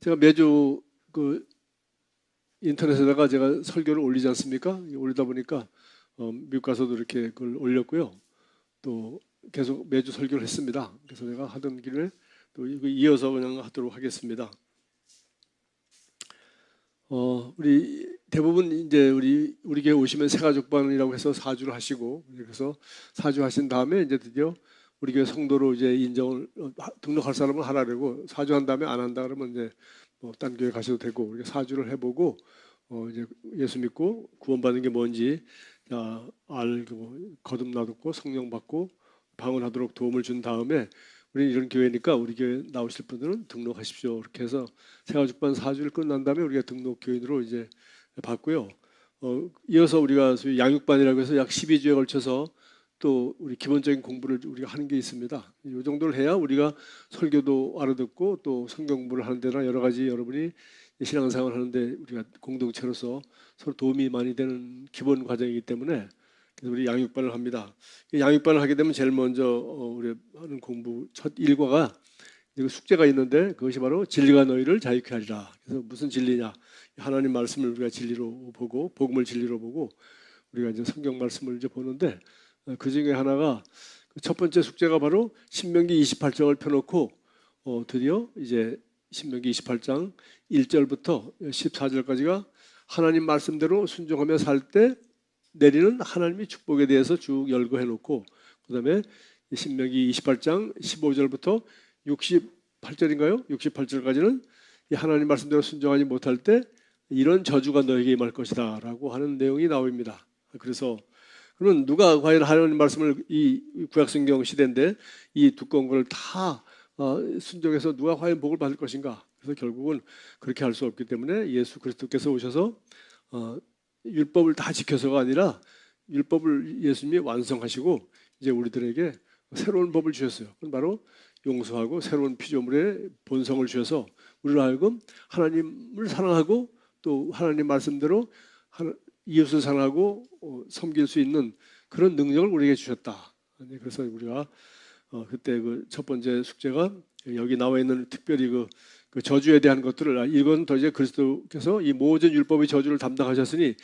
제가 매주 그 인터넷에다가 제가 설교를 올리지 않습니까? 올리다 보니까 미국 가서도 이렇게 그걸 올렸고요. 또 계속 매주 설교를 했습니다. 그래서 제가 하던 길에 또 이거 이어서 그냥 하도록 하겠습니다. 우리 대부분 이제 우리 교회 오시면 새가족반이라고 해서 사주를 하시고, 그래서 사주 하신 다음에 이제 드디어 우리 교회 성도로 이제 인정을 등록할 사람은 하라고, 사주한 다음에 안 한다 그러면 이제 딴 교회 가셔도 되고, 우리가 사주를 해보고 이제 예수 믿고 구원받는 게 뭔지 알고 거듭나듣고 성령 받고 방언하도록 도움을 준 다음에, 우리 이런 교회니까 우리 교회 나오실 분들은 등록하십시오. 이렇게 해서 새가족반 사주를 끝난 다음에 우리가 등록 교인으로 이제 받고요. 이어서 우리가 소위 양육반이라고 해서 약 12주에 걸쳐서 또 우리 기본적인 공부를 우리가 하는 게 있습니다. 이 정도를 해야 우리가 설교도 알아듣고 또 성경 공부를 하는 데나 여러 가지 여러분이 신앙생활 하는데 우리가 공동체로서 서로 도움이 많이 되는 기본 과정이기 때문에, 그래서 우리 양육반을 합니다. 양육반을 하게 되면 제일 먼저 우리 하는 공부 첫 일과가 숙제가 있는데, 그것이 바로 진리가 너희를 자유케 하리라. 그래서 무슨 진리냐? 하나님 말씀을 우리가 진리로 보고, 복음을 진리로 보고, 우리가 이제 성경 말씀을 이제 보는데, 그 중에 하나가 첫 번째 숙제가 바로 신명기 28장을 펴놓고 드디어 이제 신명기 28장 1절부터 14절까지가 하나님 말씀대로 순종하며 살 때 내리는 하나님의 축복에 대해서 쭉 열거해 놓고, 그다음에 신명기 28장 15절부터 68절인가요? 68절까지는 하나님 말씀대로 순종하지 못할 때 이런 저주가 너에게 임할 것이다 라고 하는 내용이 나옵니다. 그래서 그러면 누가 과연 하나님 말씀을, 이 구약성경 시대인데 이 두꺼운 걸 다 순종해서 누가 과연 복을 받을 것인가? 그래서 결국은 그렇게 할 수 없기 때문에 예수 그리스도께서 오셔서 율법을 다 지켜서가 아니라 율법을 예수님이 완성하시고 이제 우리들에게 새로운 법을 주셨어요. 그건 바로 용서하고 새로운 피조물의 본성을 주셔서 우리로 하여금 하나님을 사랑하고 또 하나님 말씀대로 이웃을 사랑하고 섬길 수 있는 그런 능력을 우리에게 주셨다. 그래서 우리가 그때 그 첫 번째 숙제가 여기 나와 있는 특별히 그 저주에 대한 것들을, 이건 더 이제 그리스도께서 이 모든 율법의 저주를 담당하셨으니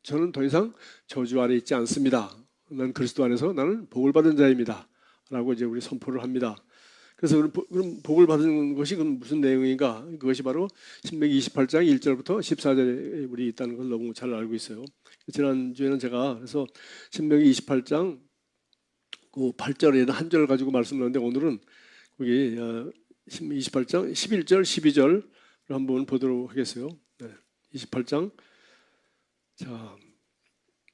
저는 더 이상 저주 아래 있지 않습니다. 난 그리스도 안에서 나는 복을 받은 자입니다. 라고 이제 우리 선포를 합니다. 그래서 그럼 복을 받은 것이 그럼 무슨 내용인가? 그것이 바로 신명기 28장 1절부터 14절에 우리 있다는 걸 너무 잘 알고 있어요. 지난주에는 제가 그래서 신명기 28장 그 8절에는 한 절 가지고 말씀을 하는데, 오늘은 거기 28장 11절 12절을 한번 보도록 하겠어요. 28장 자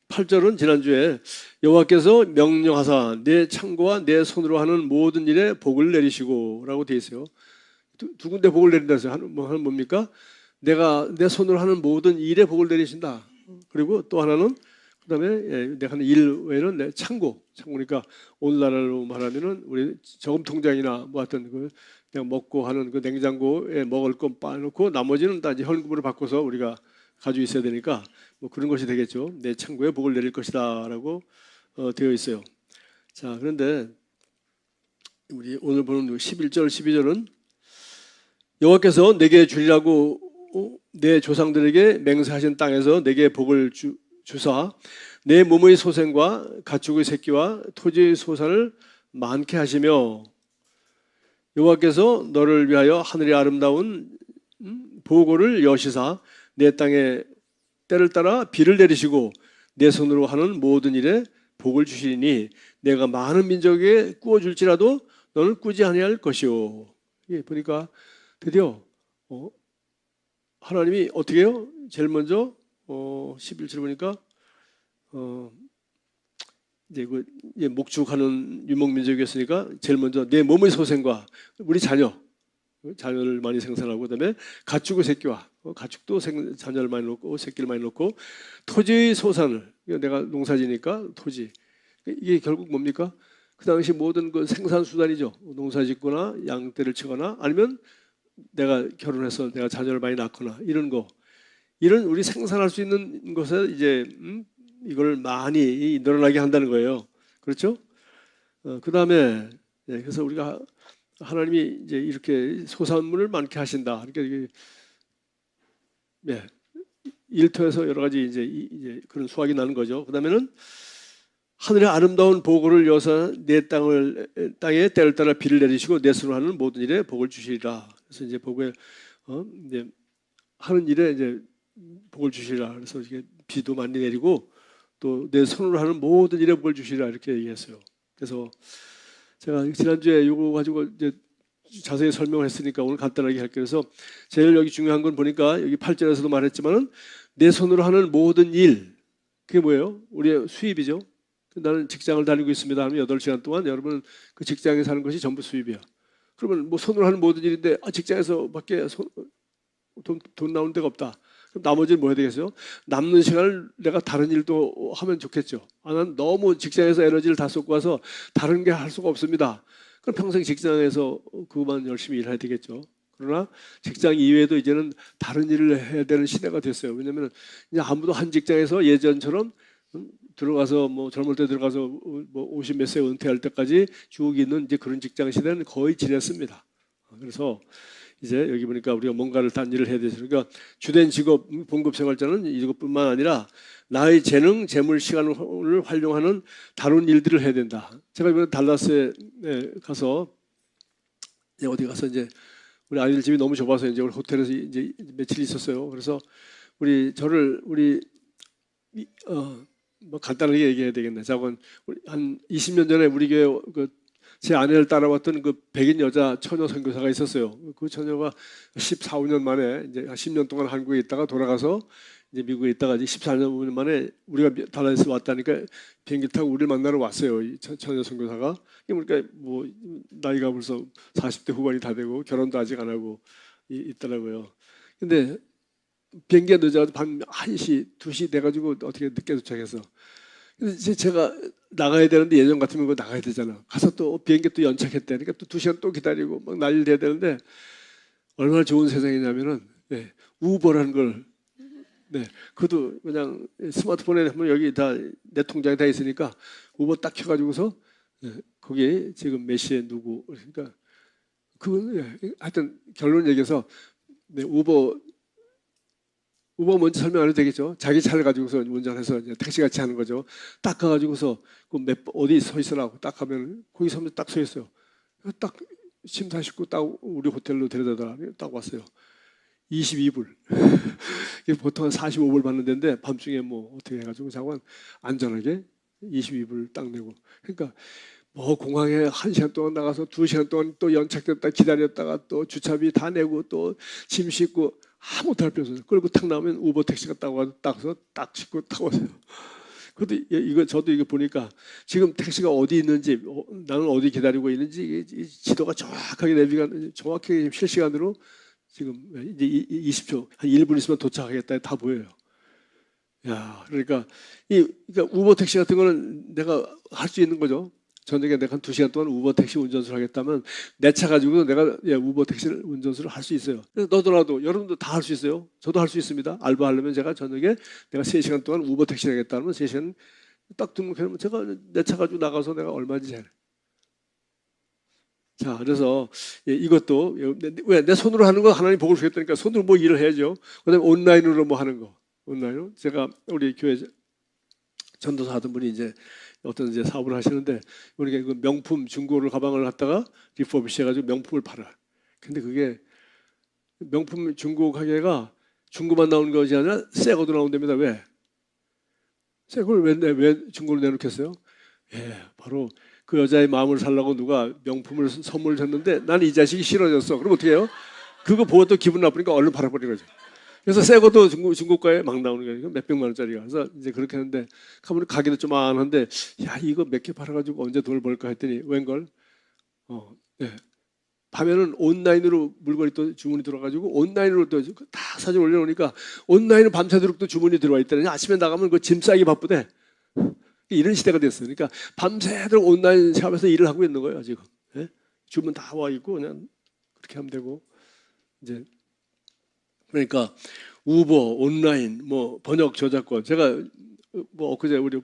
8절은 지난주에 여호와께서 명령하사 내 창고와 내 손으로 하는 모든 일에 복을 내리시고 라고 되어 있어요. 두 군데 복을 내린다 해서 하는 뭡니까? 내가 내 손으로 하는 모든 일에 복을 내리신다. 그리고 또 하나는 그다음에 내가 하는 일 외에는 내 창고니까 오늘날로 말하면은 우리 저금 통장이나 뭐 하여튼 그 그냥 먹고 하는 그 냉장고에 먹을 거 빠놓고 나머지는 다 이제 현금으로 바꿔서 우리가 가지고 있어야 되니까 뭐 그런 것이 되겠죠. 내 창고에 복을 내릴 것이다라고 되어 있어요. 자, 그런데 우리 오늘 보는 11절 12절은 여호와께서 내게 주리라고 내 조상들에게 맹세하신 땅에서 내게 복을 주사 내 몸의 소생과 가축의 새끼와 토지의 소산을 많게 하시며, 여호와께서 너를 위하여 하늘의 아름다운 보고를 여시사 내 땅에 때를 따라 비를 내리시고 내 손으로 하는 모든 일에 복을 주시니 내가 많은 민족에게 꾸어줄지라도 너는 꾸지 아니할 것이요. 보니까 드디어 하나님이 어떻게 해요? 제일 먼저 11절 보니까 이제 목축하는 유목민족이었으니까 제일 먼저 내 몸의 소생과 우리 자녀를 많이 생산하고, 그다음에 가축의 새끼와 가축도 자녀를 많이 놓고 새끼를 많이 놓고 토지의 소산을, 내가 농사지니까 토지, 이게 결국 뭡니까? 그 당시 모든 그 생산 수단이죠. 농사짓거나 양떼를 치거나 아니면 내가 결혼해서 내가 자녀를 많이 낳거나 이런 우리 생산할 수 있는 것에 이제 이걸 많이 늘어나게 한다는 거예요. 그렇죠? 그 다음에 그래서 우리가 하나님이 이제 이렇게 소산물을 많게 하신다. 그러니까 이게 네, 일터에서 여러 가지 이제 그런 수확이 나는 거죠. 그다음에는 하늘의 아름다운 보고를 여사 내 땅에 때를 따라 비를 내리시고 내 손으로 하는 모든 일에 복을 주시리라. 그래서 이제 복에 이제 하는 일에 이제 복을 주시리라. 그래서 이게 비도 많이 내리고 또 내 손으로 하는 모든 일에 복을 주시리라 이렇게 얘기했어요. 그래서 제가 지난주에 이거 가지고 이제 자세히 설명을 했으니까 오늘 간단하게 할게요. 그래서 제일 여기 중요한 건 보니까 여기 8절에서도 말했지만은 내 손으로 하는 모든 일, 그게 뭐예요? 우리의 수입이죠. 나는 직장을 다니고 있습니다 하면 8시간 동안 여러분 그 직장에 사는 것이 전부 수입이야. 그러면 뭐 손으로 하는 모든 일인데 직장에서 밖에 돈 나오는 데가 없다. 그럼 나머지는 뭐 해야 되겠어요? 남는 시간을 내가 다른 일도 하면 좋겠죠. 난 너무 직장에서 에너지를 다 쏟고 와서 다른 게 할 수가 없습니다. 그럼 평생 직장에서 그것만 열심히 일해야 되겠죠. 그러나 직장 이외에도 이제는 다른 일을 해야 되는 시대가 됐어요. 왜냐하면 이제 아무도 한 직장에서 예전처럼 들어가서 뭐 젊을 때 들어가서 뭐 50 몇 세 은퇴할 때까지 쭉 있는 이제 그런 직장 시대는 거의 지났습니다. 그래서 이제 여기 보니까 우리가 뭔가를 단 일을 해야 되죠. 그러니까 주된 직업 봉급 생활자는 이것뿐만 아니라 나의 재능, 재물, 시간을 활용하는 다른 일들을 해야 된다. 제가 이번에 달라스에 가서 어디 가서 이제 우리 아이들 집이 너무 좁아서 이제 우리 호텔에서 이제 며칠 있었어요. 그래서 우리 뭐 간단하게 얘기해야 되겠네. 자건 한 20년 전에 우리 교회 제 아내를 따라왔던 그 백인 여자 처녀 선교사가 있었어요. 그 처녀가 14, 15년 만에 이제 한 10년 동안 한국에 있다가 돌아가서 이제 미국에 있다가 이제 14년 만에 우리가 달라스 왔다니까 비행기 타고 우리를 만나러 왔어요. 이 처녀 선교사가. 그러니까 뭐 나이가 벌써 40대 후반이 다 되고 결혼도 아직 안 하고 있더라고요. 근데 비행기가 늦어서 밤 1시, 2시 돼가지고 어떻게 늦게 도착해서 그래서 제가 나가야 되는데 예전 같으면 그거 나가야 되잖아. 가서 또 비행기 또 연착했대. 그러니까 또 2시간 또 기다리고 막 난리 돼야 되는데 얼마나 좋은 세상이냐면은 우버라는 걸 그것도 그냥 스마트폰에 하면 여기 다 내 통장에 다 있으니까 우버 딱 켜가지고서 거기 지금 몇 시에 누구 그러니까 하여튼 결론 얘기해서 우버 먼저 설명 안 해도 되겠죠. 자기 차를 가지고서 운전해서 이제 택시 같이 하는 거죠. 딱 가가지고서 어디 서 있으라고 딱 가면 거기 서면 딱 서 있어요. 딱 심사식구 딱 우리 호텔로 데려다가 딱 왔어요. 22불. 보통 한 45불 받는 데인데 밤중에 뭐 어떻게 해가지고 자고 안전하게 22불 딱 내고. 그러니까 뭐 공항에 1시간 동안 나가서 2시간 동안 또 연착됐다 기다렸다가 또 주차비 다 내고 또 짐 싣고 아무것도 할 필요 없어요. 끌고 탁 나오면 우버 택시가 딱 와서 딱 싣고 타고 오세요. 그것도 저도 이거 보니까 지금 택시가 어디 있는지 나는 어디 기다리고 있는지 지도가 정확하게 내비가 정확하게 실시간으로 지금 이제 20초 한 1분 있으면 도착하겠다 다 보여요. 야, 그러니까 우버 택시 같은 거는 내가 할 수 있는 거죠. 저녁에 내가 한 2시간 동안 우버 택시 운전수를 하겠다면 내 차 가지고 내가 우버 택시를 운전수를 할 수 있어요. 그래서 너도나도 여러분도 다 할 수 있어요. 저도 할 수 있습니다. 알바하려면 제가 저녁에 내가 3시간 동안 우버 택시를 하겠다면 3시간 딱 등록해놓으면 제가 내 차 가지고 나가서 내가 얼마인지 해. 자, 그래서 이것도 왜 내 손으로 하는 거 하나님 복을 주겠다니까 손으로 뭐 일을 해야죠. 그다음에 온라인으로 뭐 하는 거. 온라인으로 제가 우리 교회 전도사 하던 분이 이제 어떤 이제 사업을 하시는데 우리가 그 명품 중고를 가방을 갖다가 리퍼비시 해가지고 명품을 팔아. 근데 그게 명품 중고 가게가 중고만 나오는 것이 아니라 새 것도 나온답니다. 왜? 새 걸 왜 중고로 내놓겠어요? 바로 그 여자의 마음을 살라고 누가 명품을 선물을 줬는데 난 이 자식이 싫어졌어. 그럼 어떻게 해요? 그거 보고 또 기분 나쁘니까 얼른 팔아버리는 거죠. 그래서 새 것도 중고가에 막 나오는 거예요. 몇백만 원짜리가. 그래서 이제 그렇게 하는데 가면 가게도 좀 안 한데 야 이거 몇 개 팔아가지고 언제 돈을 벌까 했더니 웬걸 밤에는 온라인으로 물건이 또 주문이 들어가지고 온라인으로 또 다 사진 올려놓으니까 온라인으로 밤새도록 또 주문이 들어와 있다니 아침에 나가면 그 짐 싸기 바쁘대. 이런 시대가 됐어요. 그러니까 밤새도록 온라인 샵에서 일을 하고 있는 거예요 지금. 주문 다 와 있고 그냥 그렇게 하면 되고 이제. 그러니까 우버, 온라인, 뭐 번역 저작권. 제가 뭐 엊그제 우리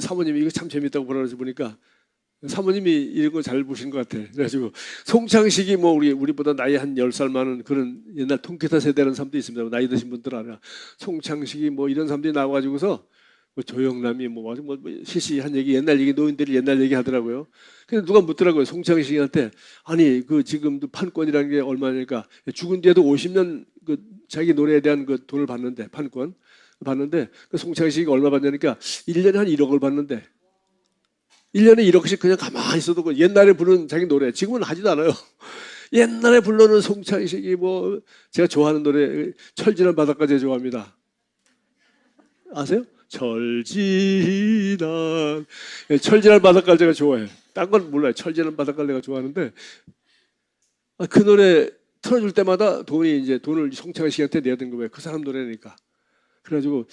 사모님이 이거 참 재밌다고 보라고 보니까 사모님이 이런 거 잘 보신 것 같아. 그래가지고 송창식이 뭐 우리보다 나이 한 10살 많은 그런 옛날 통기타 세대라는 사람도 있습니다. 나이 드신 분들 알아. 송창식이 뭐 이런 사람들이 나와가지고서 뭐 조영남이 뭐 시시한 얘기, 옛날 얘기, 노인들이 옛날 얘기 하더라고요. 근데 누가 묻더라고요. 송창식한테 아니 그 지금도 판권이라는 게 얼마니까 죽은 뒤에도 50년 그 자기 노래에 대한 그 돈을 받는데 판권 받는데 그 송창식이 얼마 받냐니까 1년에 한 1억을 받는데 1년에 1억씩 그냥 가만히 있어도 그 옛날에 부른 자기 노래 지금은 하지도 않아요. 옛날에 불러는 송창식이 뭐 제가 좋아하는 노래 철지난 바닷가 제일 좋아합니다. 아세요? 철지난 철지난 바닷가 제가 좋아해요. 딴 건 몰라요. 철지난 바닷가 내가 좋아하는데 그 노래 틀어줄 때마다 돈을 송창식한테 내야 되는 거예요. 그 사람 노래니까. 그래가지고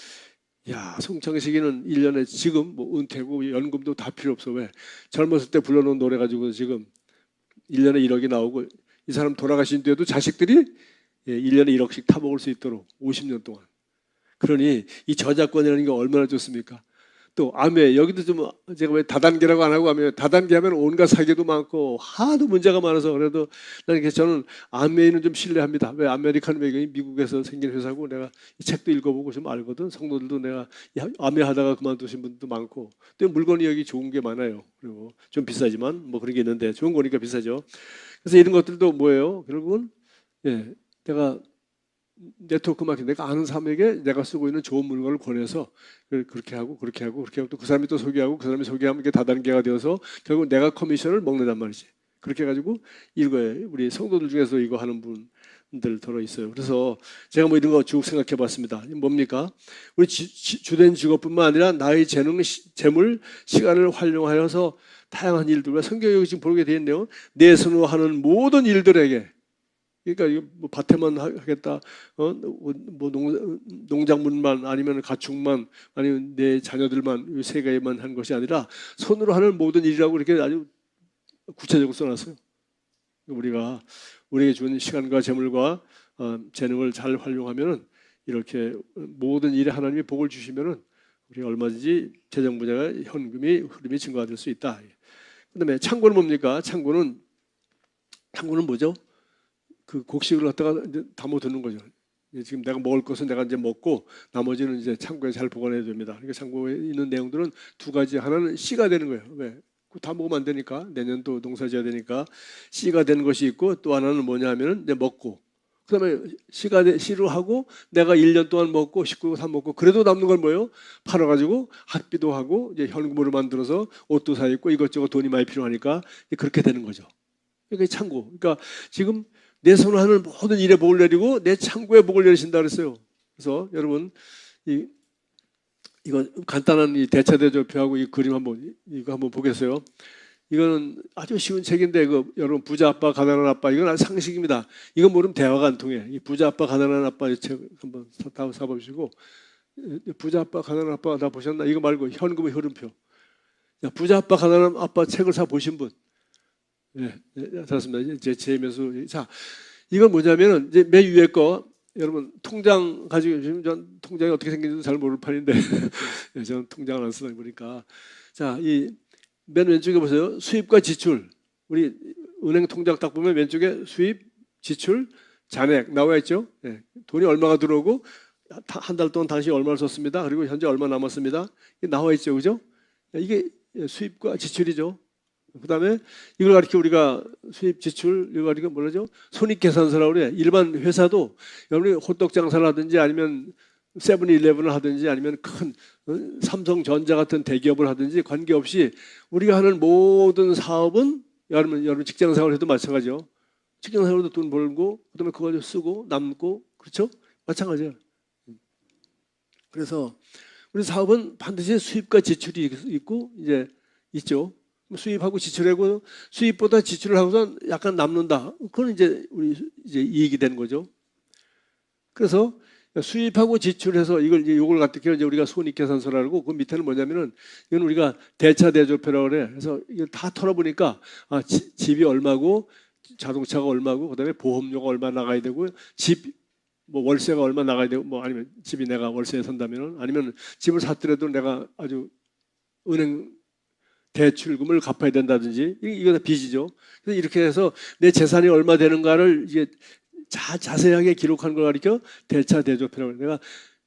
야, 송창식이는 1년에 지금 뭐 은퇴고 연금도 다 필요 없어. 왜? 젊었을 때 불러놓은 노래 가지고 지금 1년에 1억이 나오고 이 사람 돌아가신 뒤에도 자식들이 1년에 1억씩 타먹을 수 있도록 50년 동안. 그러니 이 저작권이라는 게 얼마나 좋습니까? 또 아메 여기도 좀 제가 왜 다단계라고 안 하고 하면 다단계 하면 온갖 사기도 많고 하도 문제가 많아서 그래도 저는 아메이는 좀 신뢰합니다. 왜 아메리칸 외경이 미국에서 생긴 회사고 내가 이 책도 읽어보고 좀 알거든. 성도들도 내가 아메 하다가 그만두신 분도 많고 또 물건이 여기 좋은 게 많아요. 그리고 좀 비싸지만 뭐 그런 게 있는데 좋은 거니까 비싸죠. 그래서 이런 것들도 뭐예요? 결국은 내가 네트워크 마케팅 내가 아는 사람에게 내가 쓰고 있는 좋은 물건을 권해서 그렇게 하고 또 그 사람이 또 소개하고 그 사람이 소개하면 이게 다단계가 되어서 결국 내가 커미션을 먹는단 말이지. 그렇게 해가지고 이거에 우리 성도들 중에서 이거 하는 분들 들어 있어요. 그래서 제가 뭐 이런 거 쭉 생각해 봤습니다. 뭡니까? 우리 주된 직업뿐만 아니라 나의 재능, 재물, 시간을 활용하여서 다양한 일들과 성경에 지금 보게 되어 있네요. 내 손으로 하는 모든 일들에게 그러니까 이거 뭐 밭에만 하겠다, 뭐 농작물만 아니면 가축만 아니면 내 자녀들만 세 가지만 한 것이 아니라 손으로 하는 모든 일이라고 이렇게 아주 구체적으로 써놨어요. 우리가 우리에게 주는 시간과 재물과 재능을 잘 활용하면은 이렇게 모든 일에 하나님이 복을 주시면은 우리 얼마든지 재정 분야가 현금이 흐름이 증가될 수 있다. 그다음에 창고는 뭡니까? 창고는 뭐죠? 그 곡식을 갖다가 이제 담아두는 거죠. 지금 내가 먹을 것은 내가 이제 먹고 나머지는 이제 창고에 잘 보관해야 됩니다. 그러니까 창고에 있는 내용들은 두 가지. 하나는 씨가 되는 거예요. 왜? 다 먹으면 안 되니까 내년도 농사지어야 되니까 씨가 되는 것이 있고 또 하나는 뭐냐 하면은 이제 먹고 그다음에 씨로 하고 내가 1년 동안 먹고 식구가 다 먹고 그래도 남는 건 뭐예요? 팔아가지고 학비도 하고 이제 현금으로 만들어서 옷도 사 입고 이것저것 돈이 많이 필요하니까 그렇게 되는 거죠. 그러니까 창고. 그러니까 지금 내 손으로 하는 모든 일에 복을 내리고 내 창고에 복을 내리신다 그랬어요. 그래서 여러분 이거 간단한 이 대차대조표하고 이 그림 이거 한번 보겠어요. 이거는 아주 쉬운 책인데 여러분 부자 아빠 가난한 아빠 이건 아주 상식입니다. 이거 모르면 대화가 안 통해. 이 부자 아빠 가난한 아빠 이 책 한번 사보시고 부자 아빠 가난한 아빠 다 보셨나? 이거 말고 현금의 흐름표. 부자 아빠 가난한 아빠 책을 사 보신 분? 네, 잘했습니다. 제 제면서 자, 이건 뭐냐면은 이제 맨 위에 거 여러분 통장 가지고 지금 전 통장이 어떻게 생긴지도 잘 모를 판인데 저는 통장을 안 쓰다 보니까 자, 이 맨 왼쪽에 보세요. 수입과 지출. 우리 은행 통장 딱 보면 왼쪽에 수입, 지출, 잔액 나와 있죠. 네, 돈이 얼마가 들어오고 한 달 동안 당신이 얼마를 썼습니다. 그리고 현재 얼마 남았습니다. 이게 나와 있죠, 그죠? 이게 수입과 지출이죠. 그다음에 이걸 가리켜 우리가 수입 지출 이거 가리켜 뭐라죠? 손익계산서라고 그래. 일반 회사도 여러분이 호떡 장사를 하든지 아니면 세븐일레븐을 하든지 아니면 큰 삼성전자 같은 대기업을 하든지 관계없이 우리가 하는 모든 사업은 여러분 직장생활에도 마찬가지죠. 직장생활에도 돈 벌고 그다음에 그거 쓰고 남고 그렇죠? 마찬가지예요. 그래서 우리 사업은 반드시 수입과 지출이 있고 이제 있죠. 수입하고 지출하고 수입보다 지출을 하고선 약간 남는다. 그건 이제 우리 이제 이익이 되는 거죠. 그래서 수입하고 지출해서 요걸 갖다 이제 우리가 손익계산서라고 그 밑에는 뭐냐면은 이건 우리가 대차대조표라고 그래. 그래서 이거 다 털어보니까 집이 얼마고 자동차가 얼마고 그다음에 보험료가 얼마 나가야 되고 집 뭐 월세가 얼마 나가야 되고 뭐 아니면 집이 내가 월세에 산다면은 아니면 집을 샀더라도 내가 아주 은행 대출금을 갚아야 된다든지 이거 다 빚이죠. 그래서 이렇게 해서 내 재산이 얼마 되는가를 이제 자세하게 기록하는 걸 가리켜 대차 대조표라고 해요.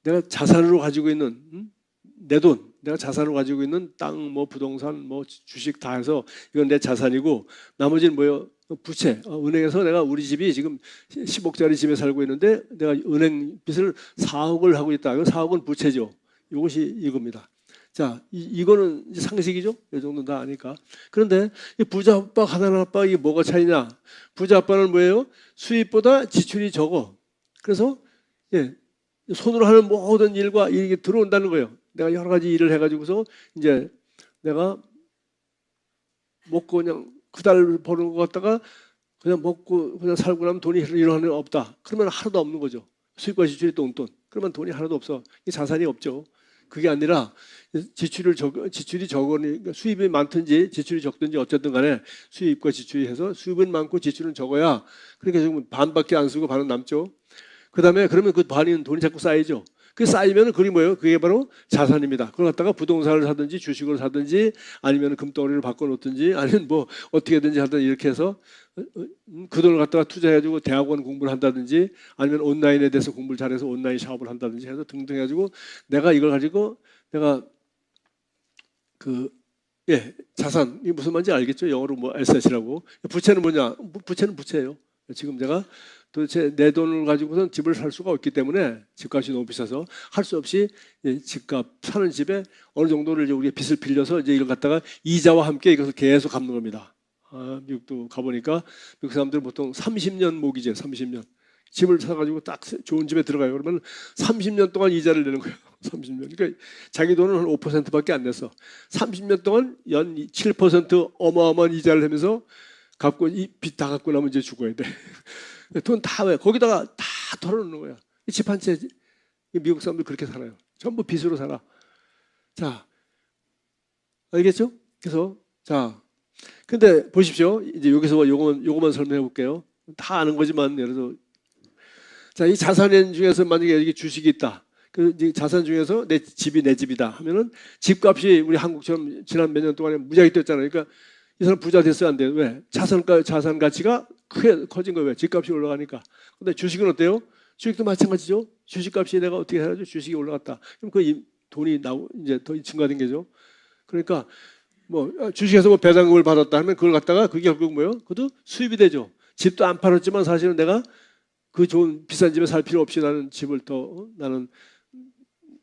내가 자산으로 가지고 있는 내 돈, 내가 자산으로 가지고 있는 땅, 뭐 부동산, 뭐 주식 다 해서 이건 내 자산이고 나머지는 뭐요? 부채. 은행에서 내가 우리 집이 지금 10억짜리 집에 살고 있는데 내가 은행 빚을 4억을 하고 있다. 이건 4억은 부채죠. 이것이 이겁니다. 자, 이거는 이제 상식이죠. 이 정도는 다 아니까. 그런데 부자 아빠, 가난한 아빠 이게 뭐가 차이냐? 부자 아빠는 뭐예요? 수입보다 지출이 적어. 그래서 손으로 하는 모든 일과 이게 들어온다는 거예요. 내가 여러 가지 일을 해가지고서 이제 내가 먹고 그냥 그 달 버는 것 갖다가 그냥 먹고 그냥 살고 나면 돈이 일어나는 없다. 그러면 하나도 없는 거죠. 수입과 지출이 똥돈. 그러면 돈이 하나도 없어. 이 자산이 없죠. 그게 아니라 지출이 적으니까 수입이 많든지 지출이 적든지 어쨌든 간에 수입과 지출이 해서 수입은 많고 지출은 적어야 그러니까 지금 반밖에 안 쓰고 반은 남죠. 그 다음에 그러면 그 반인 돈이 자꾸 쌓이죠. 그 쌓이면 그게 뭐예요? 그게 바로 자산입니다. 그걸 갖다가 부동산을 사든지 주식을 사든지 아니면 금덩어리를 바꿔놓든지 아니면 뭐 어떻게든지 하든 이렇게 해서 그 돈을 갖다가 투자해가지고 대학원 공부를 한다든지 아니면 온라인에 대해서 공부를 잘해서 온라인 사업을 한다든지 해서 등등 해가지고 내가 이걸 가지고 내가 자산이 무슨 말인지 알겠죠? 영어로 뭐 asset이라고. 부채는 뭐냐? 부채는 부채예요. 지금 내가 도대체 내 돈을 가지고선 집을 살 수가 없기 때문에 집값이 너무 비싸서 할 수 없이 집값 사는 집에 어느 정도를 이제 우리가 빚을 빌려서 이제 이걸 갖다가 이자와 함께 이것을 계속 갚는 겁니다. 미국도 가보니까 미국 사람들은 보통 30년 모기지예요. 30년. 집을 사가지고 딱 좋은 집에 들어가요. 그러면 30년 동안 이자를 내는 거예요. 30년. 그러니까 자기 돈은 한 5%밖에 안 냈어. 30년 동안 연 7% 어마어마한 이자를 내면서 갚고 이 빚 다 갚고 나면 이제 죽어야 돼. 돈 다 왜? 거기다가 다 털어놓는 거야. 집 한 채. 미국 사람들 그렇게 살아요. 전부 빚으로 살아. 자, 알겠죠? 그래서 자, 근데 보십시오. 이제 여기서 요거만 설명해 볼게요. 다 아는 거지만 예를 들어, 자, 이 자산 중에서 만약에 여기 주식이 있다. 그 자산 중에서 내 집이 내 집이다 하면은 집값이 우리 한국처럼 지난 몇 년 동안에 무지하게 뛰었잖아요. 그러니까 이 사람 부자 됐어요, 안 돼요? 왜? 자산 가치가 크게 커진 거예요. 왜? 집값이 올라가니까. 근데 주식은 어때요? 주식도 마찬가지죠. 주식값이 내가 어떻게 해가지고 주식이 올라갔다. 그럼 그 돈이 이제 더 증가된 거죠. 그러니까 뭐 주식에서 뭐 배당금을 받았다 하면 그걸 갖다가 그게 결국 뭐예요? 그것도 수입이 되죠. 집도 안 팔았지만 사실은 내가 그 좋은 비싼 집에 살 필요 없이 나는 집을 나는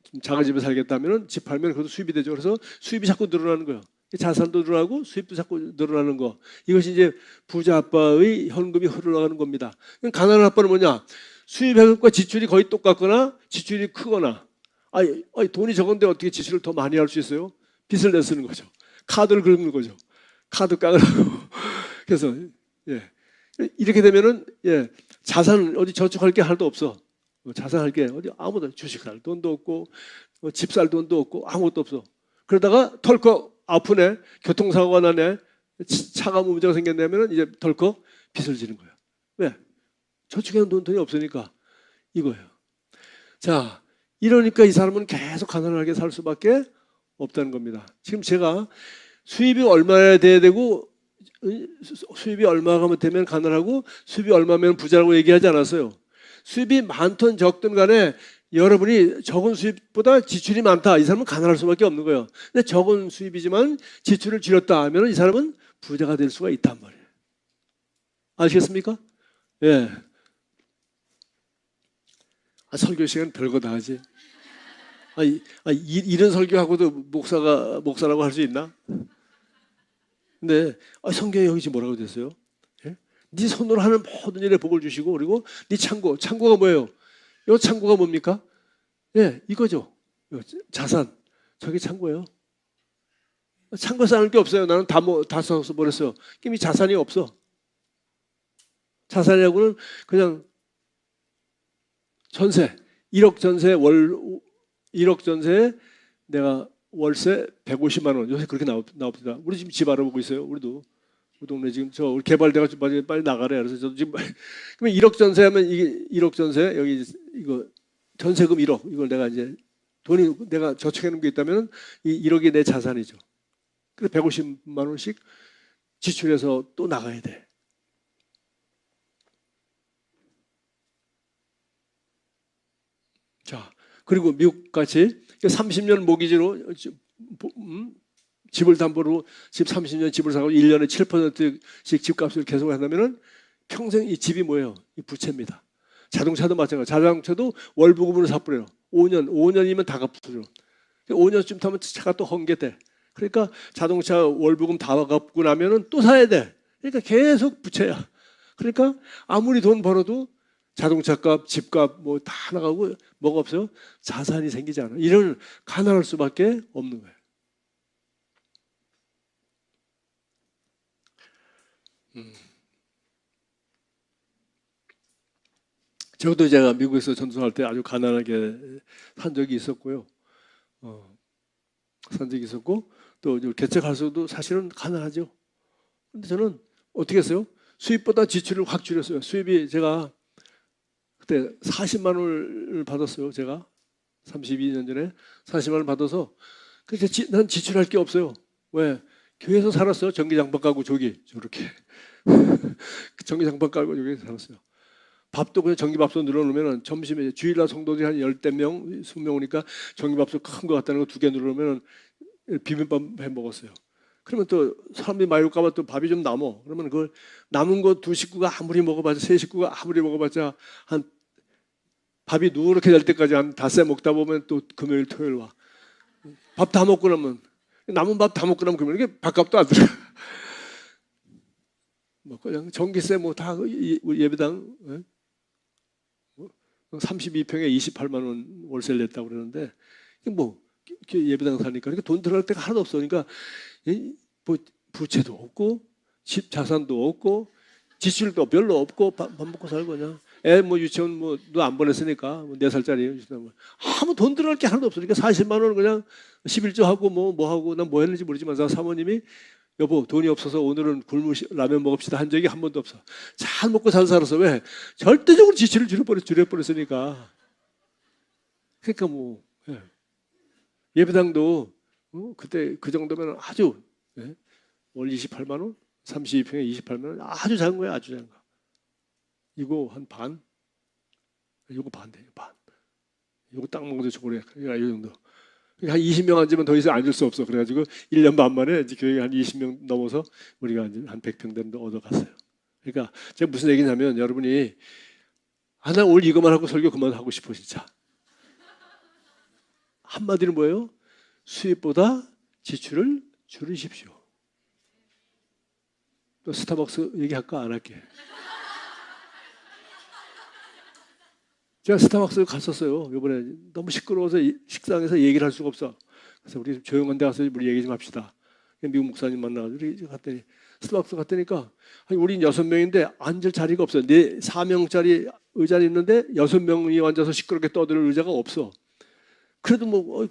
좀 작은 집에 살겠다 하면은 집 팔면 그것도 수입이 되죠. 그래서 수입이 자꾸 늘어나는 거예요. 자산도 늘어나고 수입도 자꾸 늘어나는 거. 이것이 이제 부자 아빠의 현금이 흘러가는 겁니다. 가난한 아빠는 뭐냐? 수입 회급과 지출이 거의 똑같거나 지출이 크거나. 돈이 적은데 어떻게 지출을 더 많이 할 수 있어요? 빚을 내쓰는 거죠. 카드를 긁는 거죠. 카드 깡으라고. 그래서 이렇게 되면은 자산 어디 저축할 게 하나도 없어. 자산할 게 어디 아무도 주식할 돈도 없고 집 살 돈도 없고 아무것도 없어. 그러다가 털컥 아프네, 교통사고가 나네, 차가 문제가 생겼냐면은 이제 덜컥 빚을 지는 거예요. 왜? 저축해놓은 돈이 없으니까 이거예요. 자, 이러니까 이 사람은 계속 가난하게 살 수밖에 없다는 겁니다. 지금 제가 수입이 얼마나 돼야 되고 수입이 얼마가 되면 가난하고 수입이 얼마면 부자라고 얘기하지 않았어요. 수입이 많든 적든 간에 여러분이 적은 수입보다 지출이 많다. 이 사람은 가난할 수밖에 없는 거예요. 근데 적은 수입이지만 지출을 줄였다 하면 이 사람은 부자가 될 수가 있단 말이에요. 아시겠습니까? 예. 설교 시간 별거 다 하지. 이런 설교하고도 목사라고 할 수 있나? 근데 성경에 여기 지금 뭐라고 됐어요? 예? 네 손으로 하는 모든 일에 복을 주시고 그리고 네 창고가 뭐예요? 이 창고가 뭡니까? 이거죠. 자산. 저게 창고예요. 창고 쌓을 게 없어요. 나는 다 써서 버렸어요. 이미 자산이 없어. 자산이라고는 그냥 전세. 1억 전세 1억 전세에 내가 월세 150만 원. 요새 그렇게 나옵니다. 우리 지금 집 알아보고 있어요. 우리 동네 지금 우리 개발대가 빨리 나가래. 그래서 저도 지금 그러면 1억 전세하면 이게 1억 전세 여기 이거 전세금 1억 이걸 내가 이제 돈이 내가 저축해 놓은 게 있다면 이 1억이 내 자산이죠. 그래 150만 원씩 지출해서 또 나가야 돼. 자, 그리고 미국같이 30년 모기지로 집을 담보로 집 30년 집을 사고 1년에 7%씩 집값을 계속 한다면은 평생 이 집이 뭐예요? 이 부채입니다. 자동차도 마찬가지. 자동차도 월부금으로 사버려요. 5년이면 다 갚아요. 5년쯤 타면 차가 또 헌게돼. 그러니까 자동차 월부금 다 갚고 나면은 또 사야 돼. 그러니까 계속 부채야. 그러니까 아무리 돈 벌어도 자동차 값, 집값 뭐 다 나가고 뭐가 없어요? 자산이 생기지 않아. 이런 가난할 수밖에 없는 거예요. 저도 제가 미국에서 전도할 때 아주 가난하게 산 적이 있었고요. 산 적이 있었고 또 개척할수도 사실은 가난하죠. 근데 저는 어떻게 했어요? 수입보다 지출을 확 줄였어요. 수입이 제가 그때 40만 원을 받았어요. 제가 32년 전에 40만 원을 받아서 그래서 난 지출할 게 없어요. 왜? 교회에서 살았어요. 전기장판 깔고 저렇게 전기장판 깔고 저기 살았어요. 밥도 그냥 전기밥솥 늘어놓으면 점심에 주일날 성도들이 한 10명, 20명 오니까 전기밥솥 큰 거 갖다는 거 2개 늘어놓으면 비빔밥 해 먹었어요. 그러면 또 사람들이 많이 올까 봐 또 밥이 좀 남어. 그러면 그걸 남은 거 두 식구가 아무리 먹어봤자 세 식구가 아무리 먹어봤자 한 밥이 누렇게 될 때까지 한 닷새 먹다 보면 또 금요일 토요일 와. 밥 다 먹고 나면 남은 밥 다 먹고 나면 그러면 이게 밥값도 안 들어. 뭐 그냥 전기세 뭐 다 예배당 32평에 28만 원 월세를 냈다고 그러는데 뭐 예배당 사니까 그러니까 돈 들어갈 데가 하나도 없어. 그러니까 뭐 부채도 없고 집 자산도 없고 지출도 별로 없고 밥 먹고 살고 그냥 애 뭐 유치원 뭐도 안 보냈으니까 뭐 4살짜리 아무 돈 들어갈 게 하나도 없어. 그러니까 40만 원 그냥 11조 하고 뭐 하고 난 뭐 했는지 모르지만 사모님이 여보 돈이 없어서 오늘은 라면 먹읍시다 한 적이 한 번도 없어. 잘 먹고 잘 살아서 왜? 절대적으로 지출을 줄여버렸으니까. 그러니까 뭐 예배당도 그때 그 정도면 아주 월 28만 원, 32평에 28만 원 아주 작은 거야 아주 작은 거. 이거 한 반, 이거 반 돼요 반. 이거 딱 먹어도 초콜릿 이 정도. 한 20명 앉으면 더 이상 앉을 수 없어. 그래가지고 1년 반 만에 이제 교회가 한 20명 넘어서 우리가 한 100평 정도 얻어갔어요. 그러니까 제가 무슨 얘기냐면 여러분이 나 오늘 이것만 하고 설교 그만하고 싶어 진짜. 한마디로 뭐예요? 수입보다 지출을 줄이십시오. 또 스타벅스 얘기할까 안 할게. 제가 스타벅스 갔었어요. 이번에 너무 시끄러워서 식당에서 얘기를 할 수가 없어. 그래서 우리 조용한 데 가서 우리 얘기 좀 합시다. 미국 목사님 만나가지고 갔더니 스타벅스 갔더니까 우린 6명인데 앉을 자리가 없어요. 4명짜리 의자는 있는데 6명이 앉아서 시끄럽게 떠들 의자가 없어. 그래도 뭐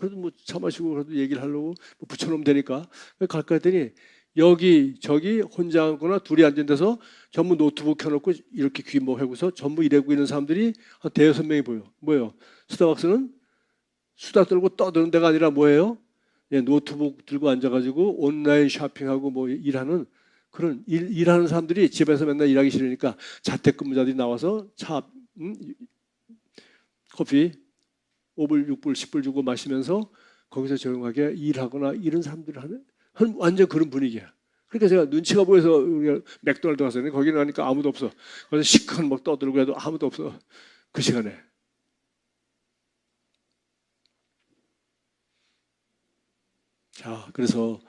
차 마시고 그래도 얘기를 하려고 뭐 붙여놓으면 되니까 갈까 했더니 여기 저기 혼자 앉거나 둘이 앉은 데서 전부 노트북 켜놓고 이렇게 귀모하고서 전부 일하고 있는 사람들이 한 5-6명이 보여. 뭐예요? 스타벅스는 수다 떨고 떠드는 데가 아니라 뭐예요? 노트북 들고 앉아가지고 온라인 쇼핑하고 뭐 일하는 그런 일하는 사람들이 집에서 맨날 일하기 싫으니까 자택근무자들이 나와서 차, 커피 5불, 6불, 10불 주고 마시면서 거기서 조용하게 일하거나 이런 사람들 하는 완전 그런 분위기야. 그러니까 제가 눈치가 보여서 맥도날드 갔어요. 거기는 가니까 아무도 없어. 그래서 시큰 막 떠들고 해도 아무도 없어. 그 시간에. 자, 그래서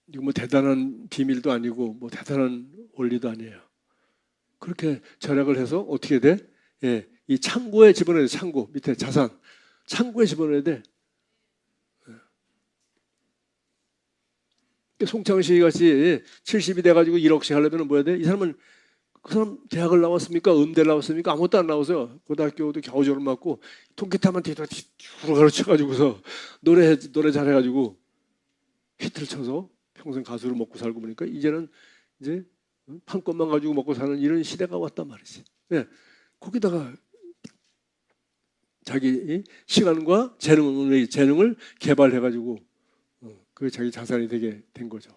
이거 뭐 대단한 비밀도 아니고 뭐 대단한 원리도 아니에요. 그렇게 절약을 해서 어떻게 돼? 이 창고에 집어넣어야 돼. 창고 밑에 자산. 창고에 집어넣어야 돼. 송창식 같이 70이 돼가지고 1억씩 하려면 뭐야 돼? 이 사람은 그 사람 대학을 나왔습니까? 음대를 나왔습니까? 아무것도 안 나와서요. 고등학교도 겨우 졸업 맞고 통기타만 뒤로 가르쳐가지고서 노래 잘해가지고 히트를 쳐서 평생 가수로 먹고 살고 보니까 이제는 이제 판권만 가지고 먹고 사는 이런 시대가 왔단 말이지. 거기다가 자기 시간과 재능을 개발해가지고 그게 자기 자산이 되게 된 거죠.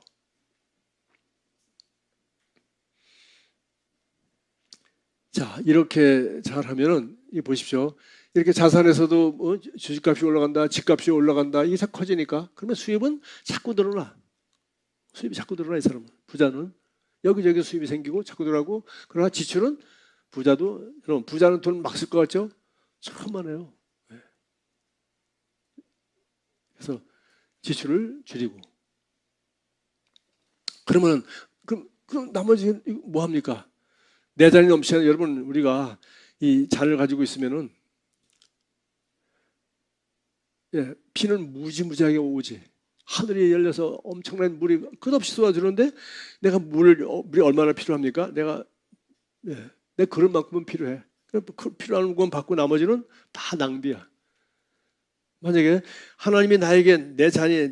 자, 이렇게 잘하면은 보십시오. 이렇게 자산에서도 주식값이 올라간다, 집값이 올라간다, 이게 자꾸 커지니까 그러면 수입은 자꾸 늘어나. 수입이 자꾸 늘어나. 이 사람은, 부자는 여기저기 수입이 생기고 자꾸 늘어나고, 그러나 지출은 여러분, 부자는 돈 막 쓸 것 같죠? 천만에요. 그래서 지출을 줄이고. 그러면 그럼 나머지 뭐 합니까? 내 잔이 넘치는, 여러분, 우리가 이 잔을 가지고 있으면은 비는 무지무지하게 오지. 하늘이 열려서 엄청난 물이 끝없이 쏟아지는데 내가 물이 얼마나 필요합니까? 내 그릇만큼은 필요해. 필요한 건 받고 나머지는 다 낭비야. 만약에 하나님이 나에게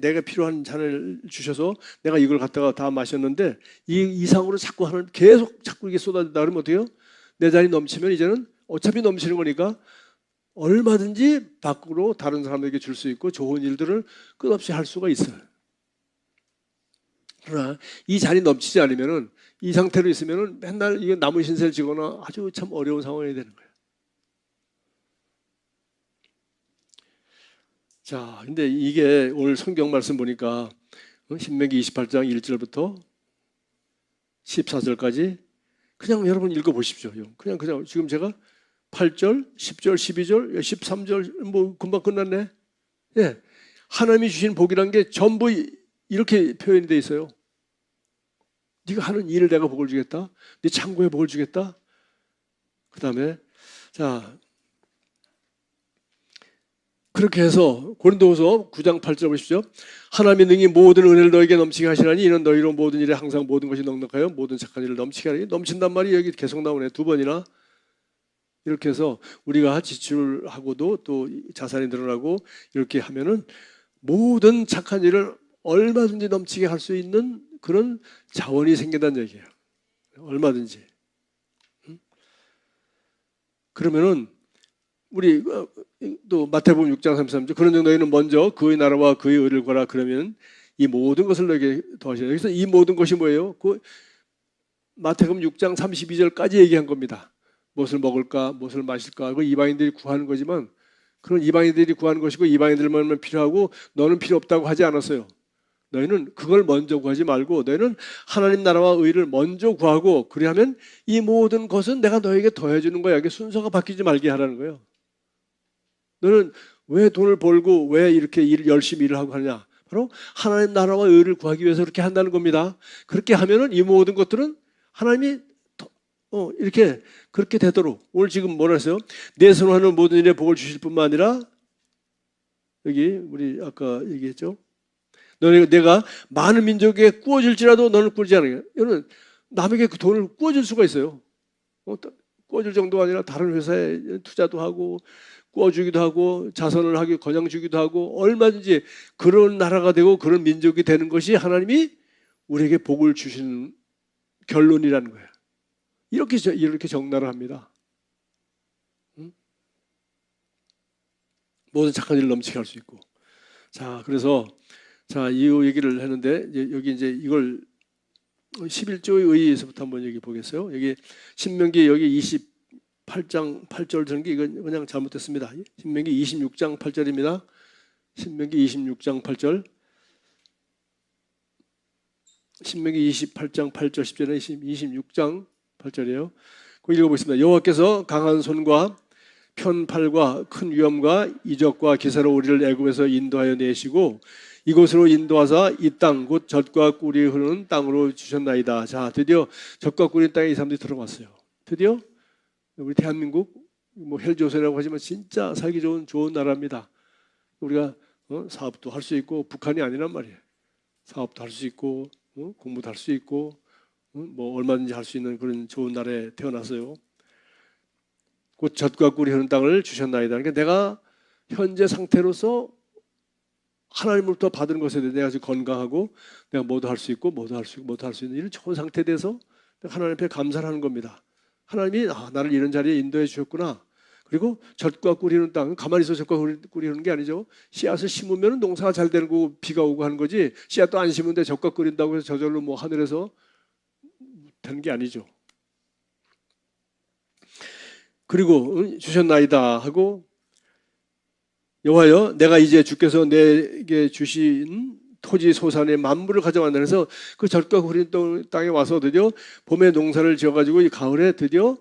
내가 필요한 잔을 주셔서 내가 이걸 갖다가 다 마셨는데 이 이상으로 자꾸 자꾸 이게 쏟아진다 그러면 어때요? 내 잔이 넘치면 이제는 어차피 넘치는 거니까 얼마든지 밖으로 다른 사람에게 줄 수 있고 좋은 일들을 끝없이 할 수가 있어요. 그러나 이 잔이 넘치지 않으면은, 이 상태로 있으면은 맨날 이게 남은 신세를 지거나 아주 참 어려운 상황이 되는 거예요. 자, 근데 이게 오늘 성경 말씀 보니까 신명기 28장 1절부터 14절까지 그냥 여러분 읽어보십시오. 그냥 지금 제가 8절, 10절, 12절, 13절 뭐 금방 끝났네. 하나님이 주신 복이란 게 전부 이렇게 표현이 돼 있어요. 네가 하는 일을 내가 복을 주겠다. 네 창고에 복을 주겠다. 그 다음에 자, 그렇게 해서 고린도후서 9장 8절 보십시오. 하나님의 능히 모든 은혜를 너에게 넘치게 하시나니 이는 너희로 모든 일에 항상 모든 것이 넉넉하여 모든 착한 일을 넘치게 하니, 넘친단 말이 여기 계속 나오네. 2번이나. 이렇게 해서 우리가 지출하고도 또 자산이 늘어나고 이렇게 하면은 모든 착한 일을 얼마든지 넘치게 할 수 있는 그런 자원이 생긴다는 얘기예요. 얼마든지. 그러면은 우리 또 마태복음 6장 33절 그런 너희는 먼저 그의 나라와 그의 의를 구하라 그러면 이 모든 것을 너에게 더하시라. 여기서 이 모든 것이 뭐예요? 그 마태복음 6장 32절까지 얘기한 겁니다. 무엇을 먹을까, 무엇을 마실까, 그 이방인들이 구하는 거지만 그런 이방인들이 구하는 것이고 이방인들만 필요하고 너는 필요 없다고 하지 않았어요. 너희는 그걸 먼저 구하지 말고 너희는 하나님 나라와 의를 먼저 구하고 그리하면 이 모든 것은 내가 너에게 더해주는 거야. 이게 순서가 바뀌지 말게 하라는 거예요. 너는 왜 돈을 벌고 왜 이렇게 열심히 일을 하고 하느냐? 바로 하나님 나라와 의를 구하기 위해서 그렇게 한다는 겁니다. 그렇게 하면은 이 모든 것들은 하나님이 이렇게 그렇게 되도록, 오늘 지금 뭐라 했어요? 내 손하는 모든 일에 복을 주실 뿐만 아니라 여기 우리 아까 얘기했죠. 내가 많은 민족에게 꾸어줄지라도 너는 꾸지 않으냐. 이거는 남에게 그 돈을 꾸어줄 수가 있어요. 꾸어줄 정도가 아니라 다른 회사에 투자도 하고 꾸어주기도 하고 자선을 하기 거냥 주기도 하고 얼마든지 그런 나라가 되고 그런 민족이 되는 것이 하나님이 우리에게 복을 주시는 결론이라는 거예요. 이렇게 정나를 합니다. 모든 착한 일을 넘치게 할 수 있고. 자, 그래서 이 얘기를 했는데 여기 이제 이걸 11조의 의의에서부터 한번 여기 보겠어요. 여기 신명기 여기 28장 8절 되는 게 이건 그냥 잘못됐습니다. 신명기 26장 8절입니다. 신명기 26장 8절. 신명기 28장 8절 10절에 26장 8절이에요. 그 읽어보겠습니다. 여호와께서 강한 손과 편팔과 큰 위엄과 이적과 기사로 우리를 애굽에서 인도하여 내시고 이곳으로 인도하사 이 땅 곧 젖과 꿀이 흐르는 땅으로 주셨나이다. 자, 드디어 젖과 꿀인 땅에 이 사람들이 들어갔어요. 드디어 우리 대한민국 뭐 헬조선이라고 하지만 진짜 살기 좋은 나라입니다. 우리가 사업도 할 수 있고 북한이 아니란 말이에요. 사업도 할 수 있고 공부도 할 수 있고 뭐 얼마든지 할 수 있는 그런 좋은 나라에 태어났어요. 곧 젖과 꿀이 흐르는 땅을 주셨나이다. 그러니까 내가 현재 상태로서 하나님으로부터 받은 것에 대해 내가 지금 건강하고 내가 뭐도 할 수 있고 뭐도 할 수 있는 이런 좋은 상태에 대해서 하나님 앞에 감사를 하는 겁니다. 하나님이 나를 이런 자리에 인도해 주셨구나. 그리고 젖과 꿀이는 땅, 가만히 있어 젖과 꿀이는 게 아니죠. 씨앗을 심으면 농사가 잘 되는 거고 비가 오고 하는 거지, 씨앗도 안 심은데 젖과 꿀인다고 해서 저절로 뭐 하늘에서 되는 게 아니죠. 그리고 주셨나이다 하고, 여호와여 내가 이제 주께서 내게 주신 토지 소산의 만물을 가져왔다. 그래서 그 젖과 꿀인 땅에 와서 드디어 봄에 농사를 지어가지고 이 가을에 드디어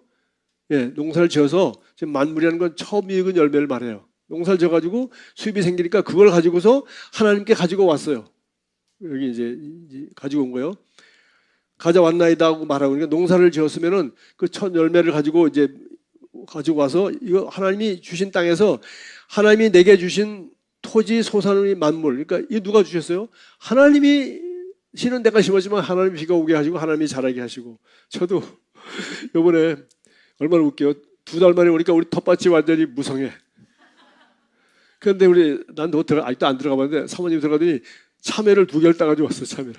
농사를 지어서, 지금 만물이라는 건 처음 익은 열매를 말해요. 농사를 지어가지고 수입이 생기니까 그걸 가지고서 하나님께 가지고 왔어요. 여기 이제 가지고 온 거예요. 가져왔나이다 하고 말하고, 그러니까 농사를 지었으면은 그 첫 열매를 가지고 이제 가지고 와서 이거 하나님이 주신 땅에서 하나님이 내게 주신 토지 소산의 만물, 그러니까 이 누가 주셨어요? 하나님이, 씨는 내가 심었지만 하나님이 비가 오게 하시고 하나님이 자라게 하시고. 저도 이번에 얼마나 웃겨요. 2달 만에 오니까 우리 텃밭이 완전히 무성해. 그런데 난 아직도 안 들어가 봤는데 사모님 들어가더니 참외를 2개를 따가지고 왔어. 참외를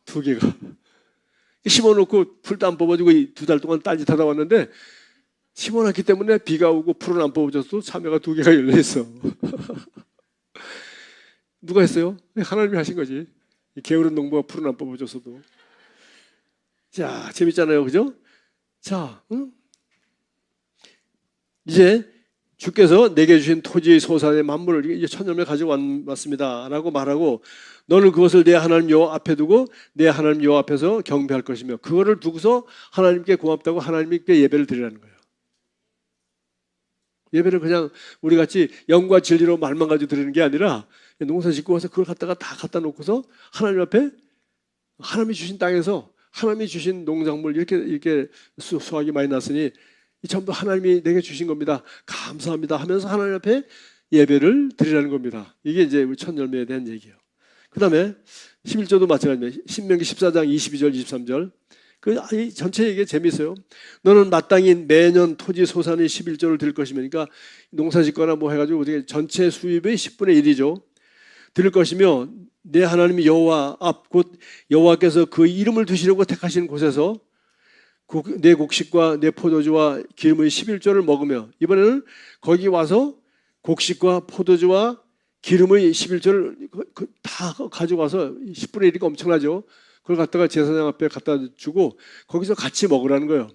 2개가 심어놓고 풀도 안 뽑아주고 2달 동안 딴짓하다 왔는데, 심어놨기 때문에 비가 오고 풀은 안 뽑아줘도 참외가 2개가 열려있어. 누가 했어요? 하나님이 하신 거지. 게으른 농부가 풀은 안 뽑아줬어도. 자, 재밌잖아요, 그죠? 자, 이제 주께서 내게 주신 토지의 소산의 만물을 이제 첫 열매 가지고 왔습니다 라고 말하고, 너는 그것을 내 하나님 여호와 앞에 두고 내 하나님 여호와 앞에서 경배할 것이며, 그거를 두고서 하나님께 고맙다고 하나님께 예배를 드리라는 거예요. 예배를 그냥 우리같이 영과 진리로 말만 가지고 드리는 게 아니라, 농사 짓고 와서 그걸 갖다가 다 갖다 놓고서 하나님 앞에, 하나님이 주신 땅에서 하나님이 주신 농작물 이렇게 수확이 많이 났으니 이 전부 하나님이 내게 주신 겁니다, 감사합니다 하면서 하나님 앞에 예배를 드리라는 겁니다. 이게 이제 우리 첫 열매에 대한 얘기예요. 그 다음에 11조도 마찬가지입니다. 신명기 14장 22절 23절. 이 전체 얘기 재미있어요. 너는 마땅히 매년 토지 소산의 11조를 드릴 것이며, 그러니까 농사 짓거나 뭐 해가지고 전체 수입의 10분의 1이죠. 드릴 것이며, 내 하나님 여호와 앞, 곧 여호와께서 그 이름을 두시려고 택하시는 곳에서 내 곡식과 내 포도주와 기름의 11조를 먹으며, 이번에는 거기 와서 곡식과 포도주와 기름의 11조를 다 가지고 와서 10분의 1이가 엄청나죠. 그걸 갖다가 제사장 앞에 갖다 주고 거기서 같이 먹으라는 거예요.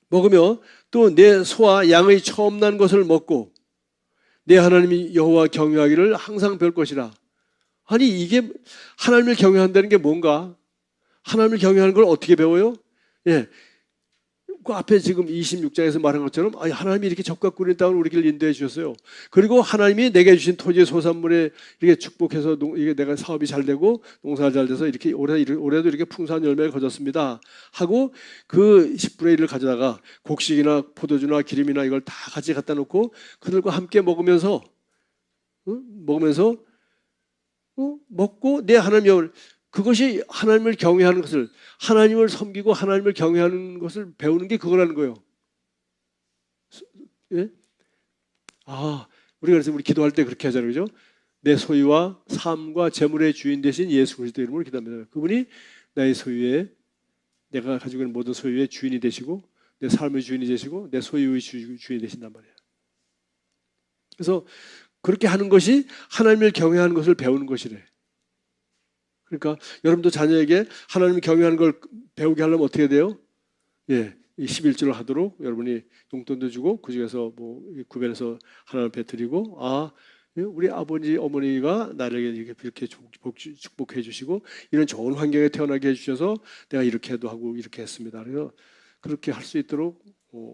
먹으며 또 내 소와 양의 처음 난 것을 먹고 내 하나님이 여호와 경외하기를 항상 배울 것이라. 아니, 이게 하나님을 경외한다는 게 뭔가? 하나님을 경외하는 걸 어떻게 배워요? 그 앞에 지금 26장에서 말한 것처럼 하나님이 이렇게 젖과 꿀인 땅을 우리를 인도해 주셨어요. 그리고 하나님이 내게 주신 토지의 소산물에 이렇게 축복해서 이게 내가 사업이 잘 되고 농사가 잘 돼서 이렇게 올해도 이렇게 풍성한 열매를 거뒀습니다 하고, 그 10분의 1을 가져다가 곡식이나 포도주나 기름이나 이걸 다 같이 갖다 놓고 그들과 함께 먹으면서 먹고 내 하나님, 그것이 하나님을 경외하는 것을, 하나님을 섬기고 하나님을 경외하는 것을 배우는 게 그거라는 거예요. 우리가 그래서 우리 기도할 때 그렇게 하잖아요, 그죠? 내 소유와 삶과 재물의 주인 되신 예수 그리스도 이름으로 기도합니다. 그분이 나의 소유에, 내가 가지고 있는 모든 소유의 주인이 되시고 내 삶의 주인이 되시고 내 소유의 주인이 되신단 말이에요. 그래서 그렇게 하는 것이 하나님을 경외하는 것을 배우는 것이래. 그러니까 여러분도 자녀에게 하나님을 경외하는 걸 배우게 하려면 어떻게 돼요? 이 11조를 하도록 여러분이 용돈도 주고 그 중에서 뭐 구별해서 하나님 앞에 드리고, 우리 아버지 어머니가 나를 이렇게 축복해 주시고 이런 좋은 환경에 태어나게 해주셔서 내가 이렇게도 하고 이렇게 했습니다. 그래서 그렇게 할 수 있도록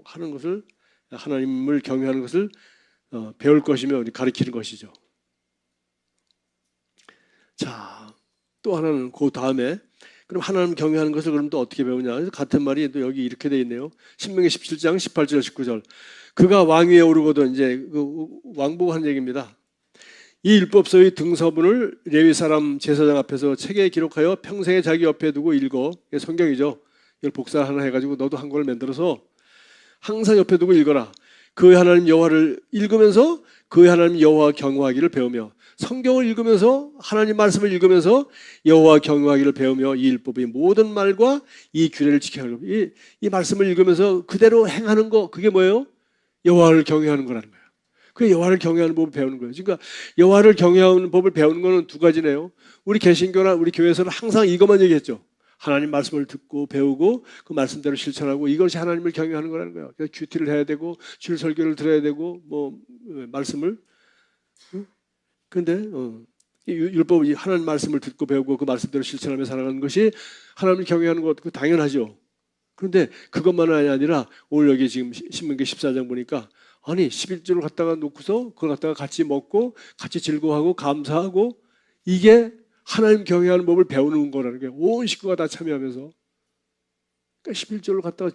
하는 것을, 하나님을 경외하는 것을 배울 것이며 가르치는 것이죠. 자, 또 하나는 그 다음에, 그럼 하나님 경외하는 것을 그럼 또 어떻게 배우냐? 그래서 같은 말이 또 여기 이렇게 돼 있네요. 신명기 17장 18절 19절. 그가 왕위에 오르거든, 이제 그 왕보고 한 얘기입니다. 이 율법서의 등서문을 레위 사람 제사장 앞에서 책에 기록하여 평생에 자기 옆에 두고 읽어. 이게 성경이죠. 이걸 복사 하나 해가지고 너도 한 권을 만들어서 항상 옆에 두고 읽어라. 그의 하나님 여호와를 읽으면서 그의 하나님 여호와 경외하기를 배우며, 성경을 읽으면서 하나님 말씀을 읽으면서 여호와 경외하기를 배우며 이 율법의 모든 말과 이 규례를 지켜야 하고, 이 말씀을 읽으면서 그대로 행하는 거, 그게 뭐예요? 여호와를 경외하는 거라는 거예요. 그 여호와를 경외하는 법을 배우는 거예요. 그러니까 여호와를 경외하는 법을 배우는 거는 두 가지네요. 우리 개신교나 우리 교회에서는 항상 이것만 얘기했죠. 하나님 말씀을 듣고 배우고 그 말씀대로 실천하고 이것이 하나님을 경외하는 거라는 거예요. 그래서 큐티를 해야 되고 주일 설교를 들어야 되고 뭐 말씀을 근데 율법이 하나님 말씀을 듣고 배우고 그 말씀대로 실천하며 살아가는 것이 하나님을 경외하는 것 당연하죠. 그런데 그것만이 아니라 오늘 여기 지금 신명기 14장 보니까 아니 11조를 갖다가 놓고서 그걸 갖다가 같이 먹고 같이 즐거워하고 감사하고 이게 하나님 경외하는 법을 배우는 거라는 게 온 식구가 다 참여하면서 그러니까 11조를 갖다가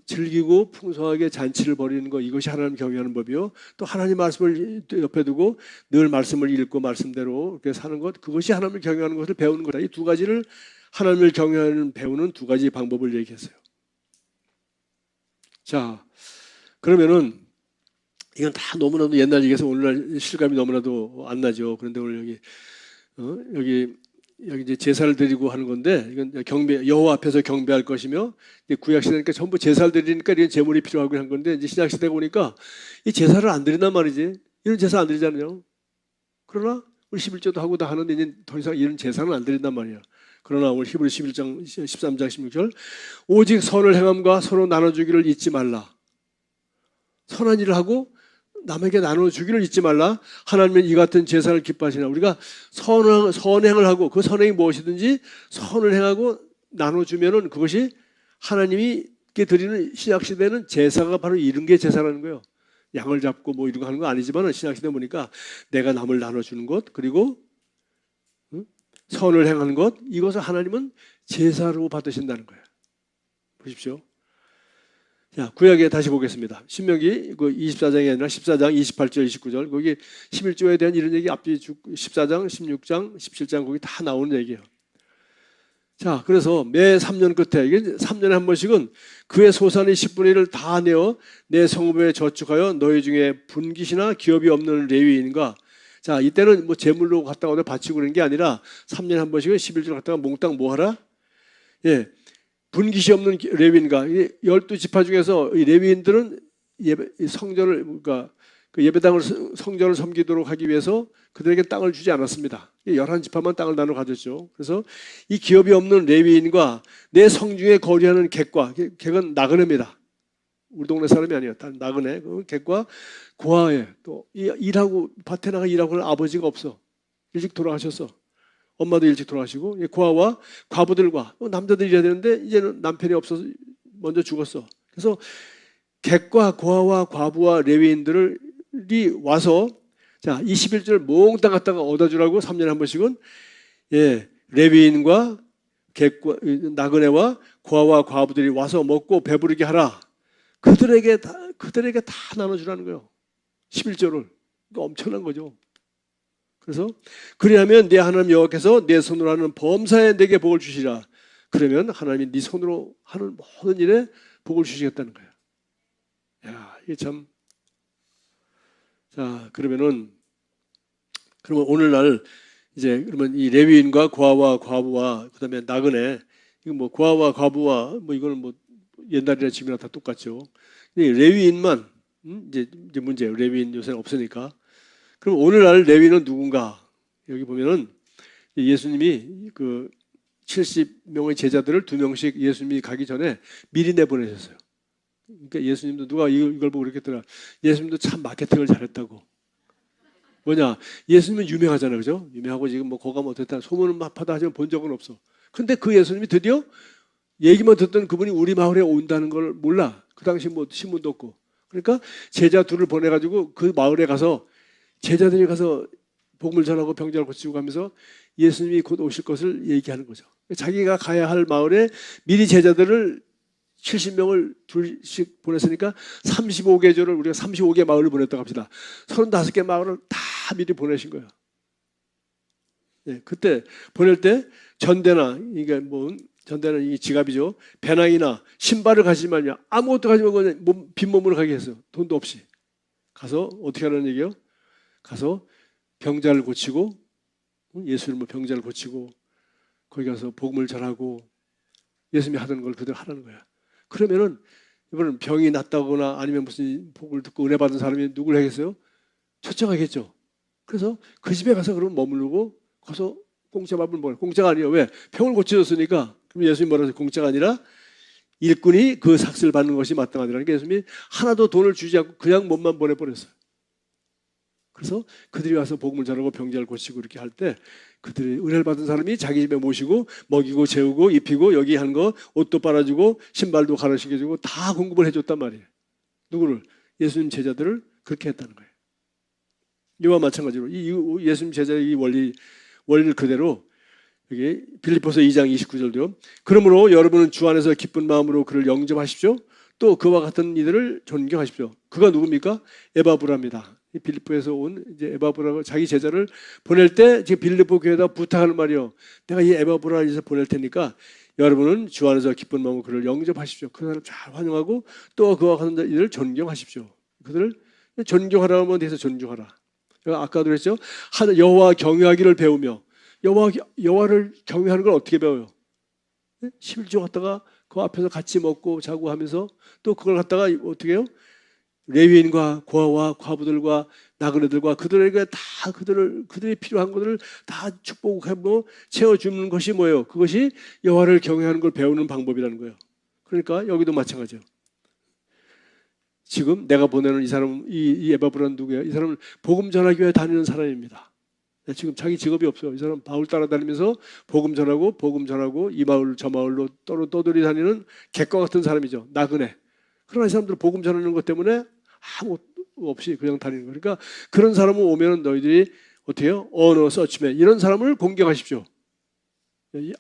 즐기고 풍성하게 잔치를 벌이는 거 이것이 하나님 경외하는 법이요. 또 하나님 말씀을 옆에 두고 늘 말씀을 읽고 말씀대로 이렇게 사는 것 그것이 하나님을 경외하는 것을 배우는 거다. 이 두 가지를 하나님을 경외하는 배우는 두 가지 방법을 얘기했어요. 자, 그러면은 이건 다 너무나도 옛날 얘기해서 오늘날 실감이 너무나도 안 나죠. 그런데 오늘 여기 이제 제사를 드리고 하는 건데 이건 경배 여호와 앞에서 경배할 것이며 구약 시대니까 전부 제사를 드리니까 이런 제물이 필요하고 한 건데 이제 신약 시대 보니까 이 제사를 안 드린단 말이지. 이런 제사 안 드리잖아요. 그러나 우리 11조도 하고 다 하는데 이제 더 이상 이런 제사는 안 드린단 말이야. 그러나 오늘 히브리 11장 13장 16절 오직 선을 행함과 서로 나눠주기를 잊지 말라. 선한 일을 하고 남에게 나눠주기를 잊지 말라. 하나님은 이 같은 제사를 기뻐하시나. 우리가 선행을 하고 그 선행이 무엇이든지 선을 행하고 나눠주면은 그것이 하나님이 드리는 신약시대는 제사가 바로 이런 게 제사라는 거예요. 양을 잡고 뭐 이런 거 하는 거 아니지만 신약시대 보니까 내가 남을 나눠주는 것 그리고 선을 행하는 것 이것을 하나님은 제사로 받으신다는 거예요. 보십시오. 자, 구약에 다시 보겠습니다. 신명기 24장이 아니라 14장 28절 29절 거기 11조에 대한 이런 얘기 앞뒤 14장 16장 17장 거기 다 나오는 얘기예요. 자, 그래서 매 3년 끝에 이게 3년에 한 번씩은 그의 소산의 10분의 1을 다 내어 내 성읍에 저축하여 너희 중에 분깃이나 기업이 없는 레위인과 자, 이때는 뭐 제물로 갖다가 어디 바치고 그런 게 아니라 3년에 한 번씩은 11조를 갖다가 몽땅 뭐 하라? 예. 분깃이 없는 레위인과 12지파 중에서 이 레위인들은 성전을 그러니까 그 예배당을 성전을 섬기도록 하기 위해서 그들에게 땅을 주지 않았습니다. 11지파만 땅을 나눠 가졌죠. 그래서 이 기업이 없는 레위인과 내 성중에 거류하는 객과 객은 나그네입니다. 우리 동네 사람이 아니에요. 다 나그네. 그 객과 고아에 또 일하고 밭에 나가 일하고 하는 아버지가 없어. 일찍 돌아가셨어. 엄마도 일찍 돌아가시고 고아와 과부들과 남자들이 일해야 되는데 이제는 남편이 없어서 먼저 죽었어. 그래서 객과 고아와 과부와 레위인들이 와서 자 21절 몽땅 갖다가 얻어주라고 3년에 한 번씩은 레위인과 객과 나그네와 고아와 과부들이 와서 먹고 배부르게 하라. 그들에게 다 나눠주라는 거예요. 11조를. 그러니까 엄청난 거죠. 그래서 그리하면 네 하나님 여호와께서 내 손으로 하는 범사에 내게 복을 주시라. 그러면 하나님이 네 손으로 하는 모든 일에 복을 주시겠다는 거예요. 야, 이게 참. 자, 그러면 오늘날 이제 그러면 이 레위인과 고아와 과부와 그다음에 나그네 이거 뭐 고아와 과부와 뭐 이거는 뭐 옛날이나 지금이나 다 똑같죠. 레위인만 이제 문제예요. 레위인 요새는 없으니까. 그럼 오늘날 레위는 누군가? 여기 보면은 예수님이 그 70명의 제자들을 2명씩 예수님이 가기 전에 미리 내보내셨어요. 그러니까 예수님도 누가 이걸 보고 그랬더라. 예수님도 참 마케팅을 잘했다고. 뭐냐? 예수님은 유명하잖아요, 그죠? 유명하고 지금 뭐 거가 어땠다 소문은 마파다 하지만 본 적은 없어. 근데 그 예수님이 드디어 얘기만 듣던 그분이 우리 마을에 온다는 걸 몰라. 그 당시 뭐 신문도 없고. 그러니까 제자 둘을 보내가지고 그 마을에 가서 제자들이 가서 복음을 전하고 병자를 고치고 가면서 예수님이 곧 오실 것을 얘기하는 거죠. 자기가 가야 할 마을에 미리 제자들을 70명을 둘씩 보냈으니까 35개조를 우리가 35개 마을을 보냈다고 합시다. 35개 마을을 다 미리 보내신 거예요. 그때 보낼 때 전대나 이게 뭐 전대는 이 지갑이죠. 배낭이나 신발을 가지지 말냐. 아무것도 가지지 말고 빈몸으로 가게 했어요. 돈도 없이. 가서 어떻게 하는 얘기요? 가서 병자를 고치고 예수님은 병자를 고치고 거기 가서 복음을 전하고 예수님이 하던 걸 그대로 하라는 거야. 그러면은 이번은 병이 낫다거나 아니면 무슨 복을 듣고 은혜 받은 사람이 누굴 하겠어요? 첫째가 하겠죠. 그래서 그 집에 가서 그러면 머무르고 거기서 공짜 밥을 먹어요. 공짜가 아니에요. 왜? 병을 고쳐줬으니까. 그럼 예수님 뭐라 하세요? 공짜가 아니라 일꾼이 그 삭스를 받는 것이 마땅하더라는 게 예수님이 하나도 돈을 주지 않고 그냥 몸만 보내버렸어요. 그래서 그들이 와서 복음을 전하고 병자를 고치고 이렇게 할 때 그들이 은혜를 받은 사람이 자기 집에 모시고 먹이고 재우고 입히고 여기 한 거 옷도 빨아주고 신발도 갈아신겨주고 다 공급을 해줬단 말이에요. 누구를? 예수님 제자들을 그렇게 했다는 거예요. 이와 마찬가지로 이 예수님 제자의 이 원리를 그대로 여기 빌립보서 2장 29절도요. 그러므로 여러분은 주 안에서 기쁜 마음으로 그를 영접하십시오. 또 그와 같은 이들을 존경하십시오. 그가 누굽니까? 에바브라입니다. 빌립보에서 온 이제 에바브라가 자기 제자를 보낼 때 지금 빌립보 교회에다 부탁하는 말이요. 내가 이 에바브라에서 보낼 테니까 여러분은 주 안에서 기쁜 마음으로 그를 영접하십시오. 그 사람 잘 환영하고 또 그와 같은 이들을 존경하십시오. 그들을 존경하라면 대해서 존중하라. 아까도 그랬죠. 여호와 경외하기를 배우며 여호와를 경외하는 걸 어떻게 배워요? 11조 갖다가 그 앞에서 같이 먹고 자고 하면서 또 그걸 갖다가 어떻게 해요? 레위인과 고아와 과부들과 나그네들과 그들에게 다 그들이 필요한 것들을 다 축복하고 채워주는 것이 뭐예요? 그것이 여호와를 경외하는 걸 배우는 방법이라는 거예요. 그러니까 여기도 마찬가지예요. 지금 내가 보내는 이 사람, 이 에바브라는 누구예요? 이 사람은 복음 전하기 위해 다니는 사람입니다. 지금 자기 직업이 없어요. 이 사람 바울 따라다니면서 복음 전하고 이 마을 저 마을로 떠돌이 다니는 객과 같은 사람이죠. 나그네. 그러나 이 사람들 복음 전하는 것 때문에 아무 없이 그냥 다니는 거예요. 그러니까 그런 사람은 오면 너희들이 어떻게 해요? 언어 서치맨 이런 사람을 공경하십시오.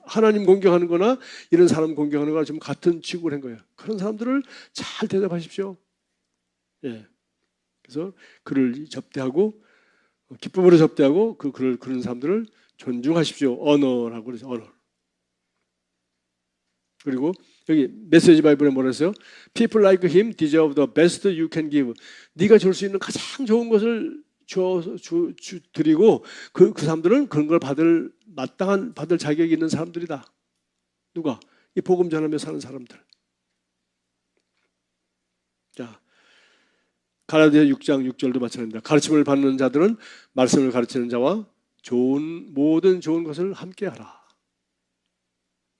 하나님 공경하는 거나 이런 사람 공경하는 거나 지금 같은 취급을 한 거예요. 그런 사람들을 잘 대접하십시오. 예. 그래서 그를 접대하고 기쁨으로 접대하고 그런 사람들을 존중하십시오. 언어라고 그러죠. 언어. 그리고 여기 메시지 바이블에 뭐라 했어요? People like him deserve the best you can give. 네가 줄 수 있는 가장 좋은 것을 드리고 그 사람들은 그런 걸 받을 자격이 있는 사람들이다. 누가? 이 복음 전하며 사는 사람들. 자, 갈라디아 6장 6절도 마찬가지입니다. 가르침을 받는 자들은 말씀을 가르치는 자와 모든 좋은 것을 함께하라.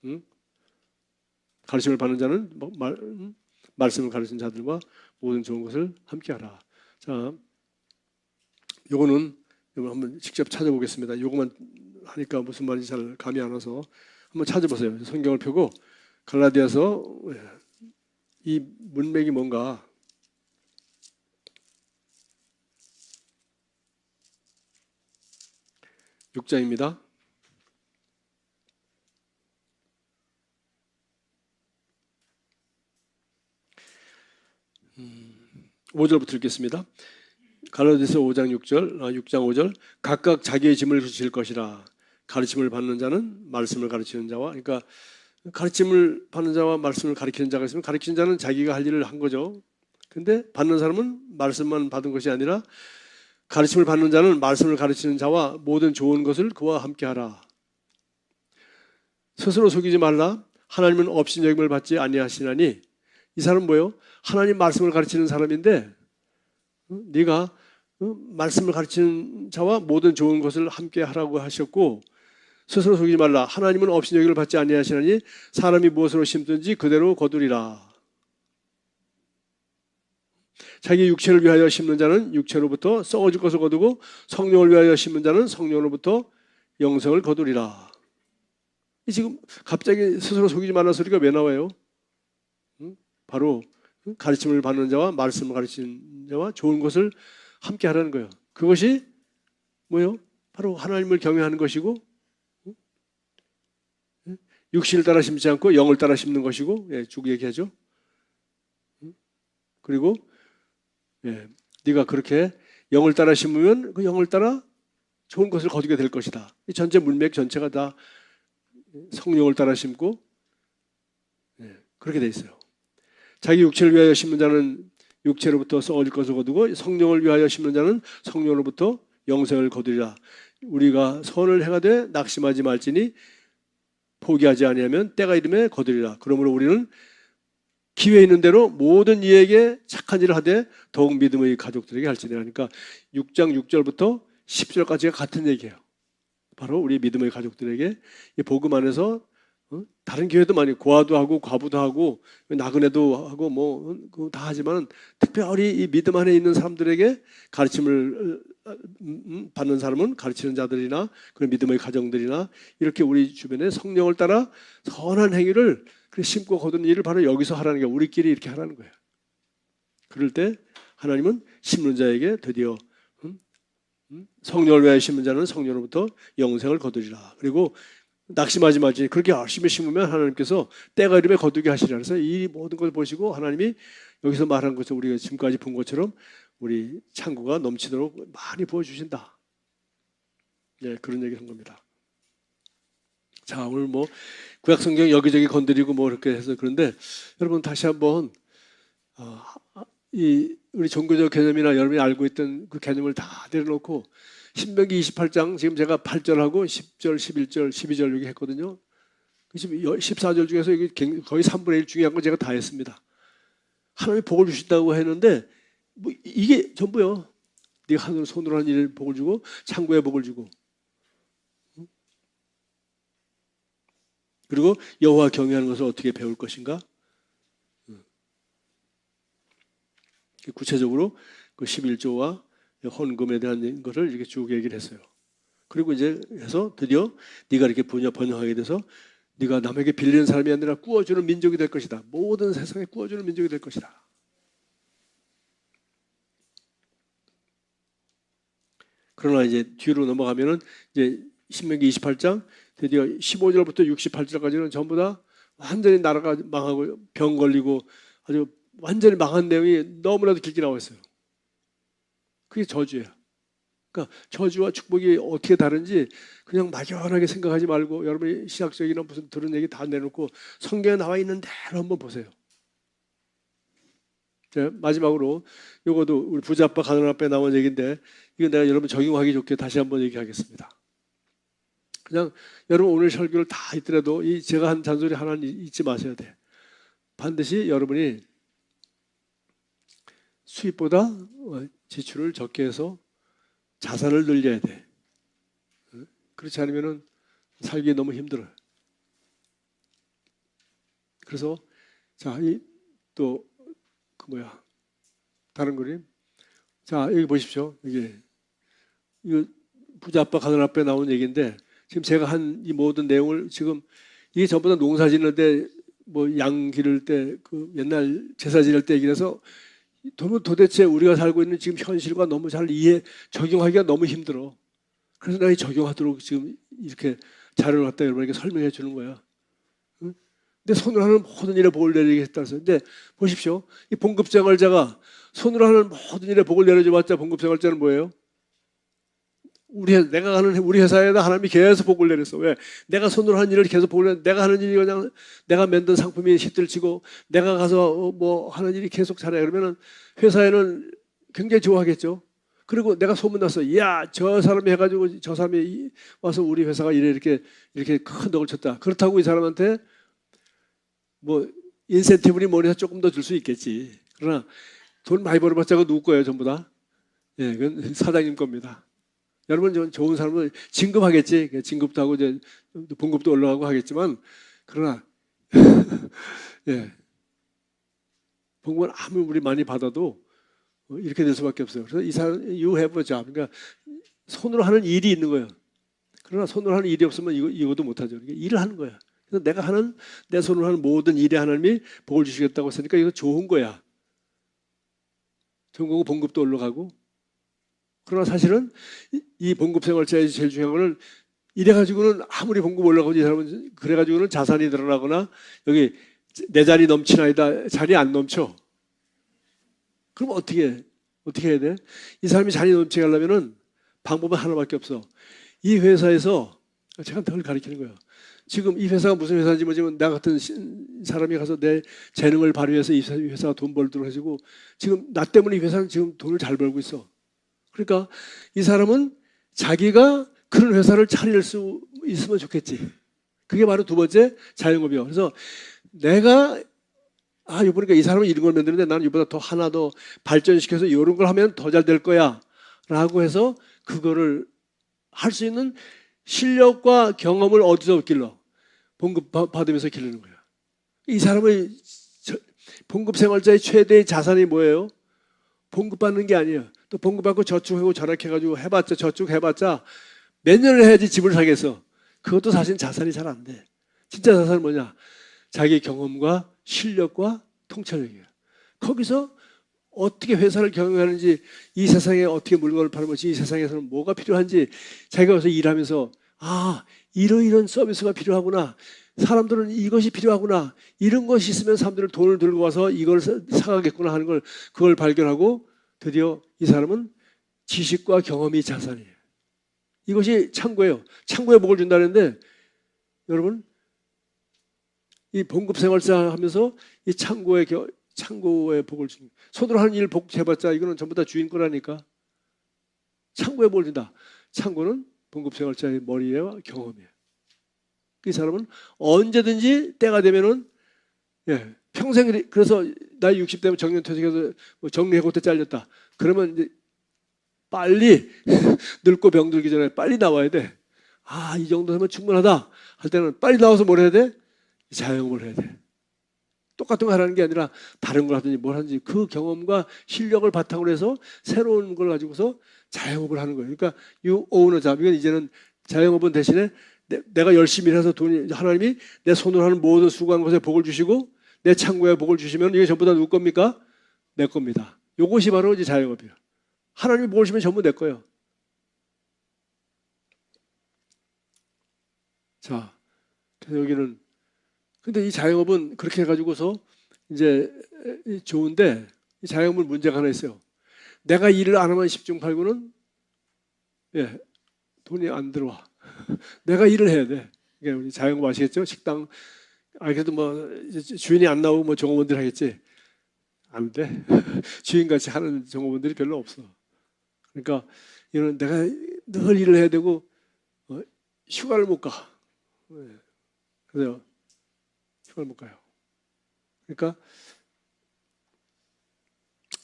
응? 가르침을 받는 자는 말씀을 가르치는 자들과 모든 좋은 것을 함께하라. 자, 요거는 한번 직접 찾아보겠습니다. 요거만 하니까 무슨 말인지 잘 감이 안 와서 한번 찾아보세요. 성경을 펴고 갈라디아서 이 문맥이 뭔가 6장입니다. 5절부터 읽겠습니다. 갈라디아서 5장 6절, 6장 5절. 각각 자기의 짐을 질 것이라. 가르침을 받는 자는 말씀을 가르치는 자와, 그러니까 가르침을 받는 자와 말씀을 가르치는 자가 있으면 가르치는 자는 자기가 할 일을 한 거죠. 근데 받는 사람은 말씀만 받은 것이 아니라 가르침을 받는 자는 말씀을 가르치는 자와 모든 좋은 것을 그와 함께 하라. 스스로 속이지 말라. 하나님은 없인 여김을 받지 아니하시나니. 이 사람은 뭐예요? 하나님 말씀을 가르치는 사람인데 네가 말씀을 가르치는 자와 모든 좋은 것을 함께 하라고 하셨고 스스로 속이지 말라. 하나님은 없인 여김을 받지 아니하시나니 사람이 무엇으로 심든지 그대로 거두리라. 자기 육체를 위하여 심는 자는 육체로부터 썩어질 것을 거두고 성령을 위하여 심는 자는 성령으로부터 영생을 거두리라. 지금 갑자기 스스로 속이지 말라는 소리가 왜 나와요? 바로 가르침을 받는 자와 말씀을 가르치는 자와 좋은 것을 함께 하라는 거예요. 그것이 뭐예요? 바로 하나님을 경외하는 것이고 육신을 따라 심지 않고 영을 따라 심는 것이고, 쭉 얘기하죠. 그리고 네가 그렇게 영을 따라 심으면 그 영을 따라 좋은 것을 거두게 될 것이다. 이 전체 문맥 전체가 다 성령을 따라 심고 그렇게 돼 있어요. 자기 육체를 위하여 심는 자는 육체로부터 썩어질 것을 거두고 성령을 위하여 심는 자는 성령으로부터 영생을 거두리라. 우리가 선을 행하되 낙심하지 말지니 포기하지 아니하면 때가 이름에 거두리라. 그러므로 우리는 기회 있는 대로 모든 이에게 착한 일을 하되 더욱 믿음의 가족들에게 할지니라. 하니까 6장 6절부터 10절까지가 같은 얘기예요. 바로 우리 믿음의 가족들에게 이 복음 안에서 다른 교회도 많이 고아도 하고 과부도 하고 나그네도 하고 뭐 다 하지만 특별히 이 믿음 안에 있는 사람들에게 가르침을 받는 사람은 가르치는 자들이나 그런 믿음의 가정들이나 이렇게 우리 주변에 성령을 따라 선한 행위를 심고 거두는 일을 바로 여기서 하라는 게 우리끼리 이렇게 하라는 거예요. 그럴 때 하나님은 심는 자에게 드디어 성령을 위하여 심는 자는 성령으로부터 영생을 거두리라. 그리고 낙심하지 말지. 그렇게 열심히 심으면 하나님께서 때가 이름에 거두게 하시리라. 그래서 이 모든 것을 보시고 하나님이 여기서 말한 것처럼 우리가 지금까지 본 것처럼 우리 창고가 넘치도록 많이 부어주신다. 네, 그런 얘기를 한 겁니다. 자, 오늘 뭐 구약 성경 여기저기 건드리고 뭐 이렇게 해서 그런데 여러분 다시 한번 이 우리 종교적 개념이나 여러분이 알고 있던 그 개념을 다 내려놓고 신명기 28장 지금 제가 8절하고 10절, 11절, 12절 여기 했거든요. 14절 중에서 이게 거의 3분의 1 중요한 건 제가 다 했습니다. 하나님이 복을 주신다고 했는데 뭐 이게 전부요. 네가 하늘 손으로 하는 일을 복을 주고 창고에 복을 주고 그리고 여호와 경외하는 것을 어떻게 배울 것인가? 구체적으로 그 11조와 헌금에 대한 것을 이렇게 쭉 얘기를 했어요. 그리고 이제 해서 드디어 네가 이렇게 번영하게 돼서 네가 남에게 빌리는 사람이 아니라 꾸어주는 민족이 될 것이다. 모든 세상에 꾸어주는 민족이 될 것이다. 그러나 이제 뒤로 넘어가면은 이제 신명기 28장 드디어 15절부터 68절까지는 전부 다 완전히 나라가 망하고 병 걸리고 아주 완전히 망한 내용이 너무나도 길게 나와 있어요. 그게 저주예요. 그러니까 저주와 축복이 어떻게 다른지 그냥 막연하게 생각하지 말고 여러분이 신학적이나 무슨 들은 얘기 다 내놓고 성경에 나와 있는 대로 한번 보세요. 자, 마지막으로 이것도 우리 부자 아빠 가난한 아빠에 나온 얘기인데 이거 내가 여러분 적용하기 좋게 다시 한번 얘기하겠습니다. 그냥 여러분 오늘 설교를 다 있더라도 이 제가 한 잔소리 하나는 잊지 마셔야 돼. 반드시 여러분이 수입보다 지출을 적게 해서 자산을 늘려야 돼. 그렇지 않으면 살기 너무 힘들어요. 그래서 자, 또 그 다른 그림. 자, 여기 보십시오. 이거 부자 아빠 가난한 아빠에 나온 얘기인데 지금 제가 한 이 모든 내용을 지금 이게 전부 다 농사 지을 때 뭐 양 기를 때 그 옛날 제사 지낼 때 얘기라서 도대체 우리가 살고 있는 지금 현실과 너무 잘 적용하기가 너무 힘들어. 그래서 내가 적용하도록 지금 이렇게 자료를 갖다 여러분에게 설명해 주는 거야. 응? 근데 손으로 하는 모든 일에 복을 내리겠다 해서. 근데 보십시오. 이 봉급생활자가 손으로 하는 모든 일에 복을 내려줘봤자 봉급생활자는 뭐예요? 내가 하는 우리 회사에다 하나님이 계속 복을 내렸어. 왜? 내가 손으로 하는 일을 계속 복을 내가 하는 일이 그냥 내가 만든 상품이 시들치고 내가 가서 뭐 하는 일이 계속 잘해. 그러면은 회사에는 굉장히 좋아하겠죠. 그리고 내가 소문났어. 야, 저 사람이 해가지고 저 사람이 와서 우리 회사가 이렇게 큰 덕을 쳤다. 그렇다고 이 사람한테 뭐 인센티브니 뭐니 해서 조금 더 줄 수 있겠지. 그러나 돈 많이 벌어봤자 그거 누구 거예요, 전부 다? 예, 그건 사장님 겁니다. 여러분 좋은 사람은 진급하겠지. 진급도 하고 이제 봉급도 올라가고 하겠지만 그러나 예. 봉급을 아무리 많이 받아도 이렇게 될 수밖에 없어요. 그래서 이 사람 you have a job. 그러니까 손으로 하는 일이 있는 거예요. 그러나 손으로 하는 일이 없으면 이것도 못 하죠. 그러니까 일을 하는 거야. 그래서 내가 하는 내 손으로 하는 모든 일에 하나님이 복을 주시겠다고 했으니까 이거 좋은 거야. 좋은 거고 봉급도 올라가고. 그러나 사실은 이 봉급생활자의 제일 중요한 거는 이래가지고는 아무리 봉급 올라가고 이 사람은 그래가지고는 자산이 늘어나거나 여기 내 잔이 넘치나이다 잔이 안 넘쳐. 그럼 어떻게 해야 돼? 이 사람이 잔이 넘치게 하려면은 방법은 하나밖에 없어. 이 회사에서 제가 늘 가르치는 거예요. 지금 이 회사가 무슨 회사인지 모르지만 나 같은 사람이 가서 내 재능을 발휘해서 이 회사가 돈 벌도록 해주고 지금 나 때문에 이 회사는 지금 돈을 잘 벌고 있어. 그러니까 이 사람은 자기가 그런 회사를 차릴 수 있으면 좋겠지. 그게 바로 두 번째 자영업이요. 그래서 내가 아, 이거 보니까 이 사람은 이런 걸 만드는데 나는 이보다 더 하나 더 발전시켜서 이런 걸 하면 더 잘 될 거야 라고 해서 그거를 할 수 있는 실력과 경험을 어디서 길러? 봉급 받으면서 기르는 거야. 이 사람의 봉급 생활자의 최대의 자산이 뭐예요? 봉급 받는 게 아니에요. 또 봉급 받고 저축하고 절약해가지고 해봤자 저축 해봤자 몇 년을 해야지 집을 사겠어. 그것도 사실 자산이 잘 안 돼. 진짜 자산은 뭐냐? 자기 경험과 실력과 통찰력이에요. 거기서 어떻게 회사를 경영하는지, 이 세상에 어떻게 물건을 파는 것이, 이 세상에서는 뭐가 필요한지 자기가 와서 일하면서 아, 이런 서비스가 필요하구나. 사람들은 이것이 필요하구나. 이런 것이 있으면 사람들은 돈을 들고 와서 이걸 사가겠구나 하는 걸 그걸 발견하고 드디어 이 사람은 지식과 경험이 자산이에요. 이것이 창고예요. 창고에 복을 준다는데 여러분 이 봉급 생활사 하면서 이 창고에 복을 주는 손으로 하는 일 복 해봤자 이거는 전부 다 주인 거라니까. 창고에 복을 준다. 창고는 봉급 생활자의 머리와 경험이에요. 이 사람은 언제든지 때가 되면은 평생 그래서 나이 60 되면 정년퇴직해서 뭐 정리해고 때 잘렸다. 그러면 이제 빨리 늙고 병들기 전에 빨리 나와야 돼. 아, 이 정도 되면 충분하다 할 때는 빨리 나와서 뭘 해야 돼? 자영업을 해야 돼. 똑같은 거 하라는 게 아니라 다른 걸 하든지 뭘 하든지 그 경험과 실력을 바탕으로 해서 새로운 걸 가지고서 자영업을 하는 거예요. 그러니까 you own a job. 이건 이제는 자영업은 대신에 내가 열심히 해서 돈이 하나님이 내 손으로 하는 모든 수고한 것에 복을 주시고 내 창고에 복을 주시면 이게 전부 다 누구 겁니까? 내 겁니다. 이것이 바로 이제 자영업이에요. 하나님이 복을 주시면 전부 내 거예요. 자, 여기는 근데 이 자영업은 그렇게 해가지고서 이제 좋은데 이 자영업은 문제가 하나 있어요. 내가 일을 안 하면 10중 8구는 돈이 안 들어와. 내가 일을 해야 돼. 이게 우리 자영업 아시겠죠? 식당 그래도 뭐 주인이 안 나오고 뭐 종업원들 하겠지. 안 돼. 주인같이 하는 종업원들이 별로 없어. 그러니까 이런 내가 늘 일을 해야 되고 휴가를 못 가. 그래서 휴가를 못 가요. 그러니까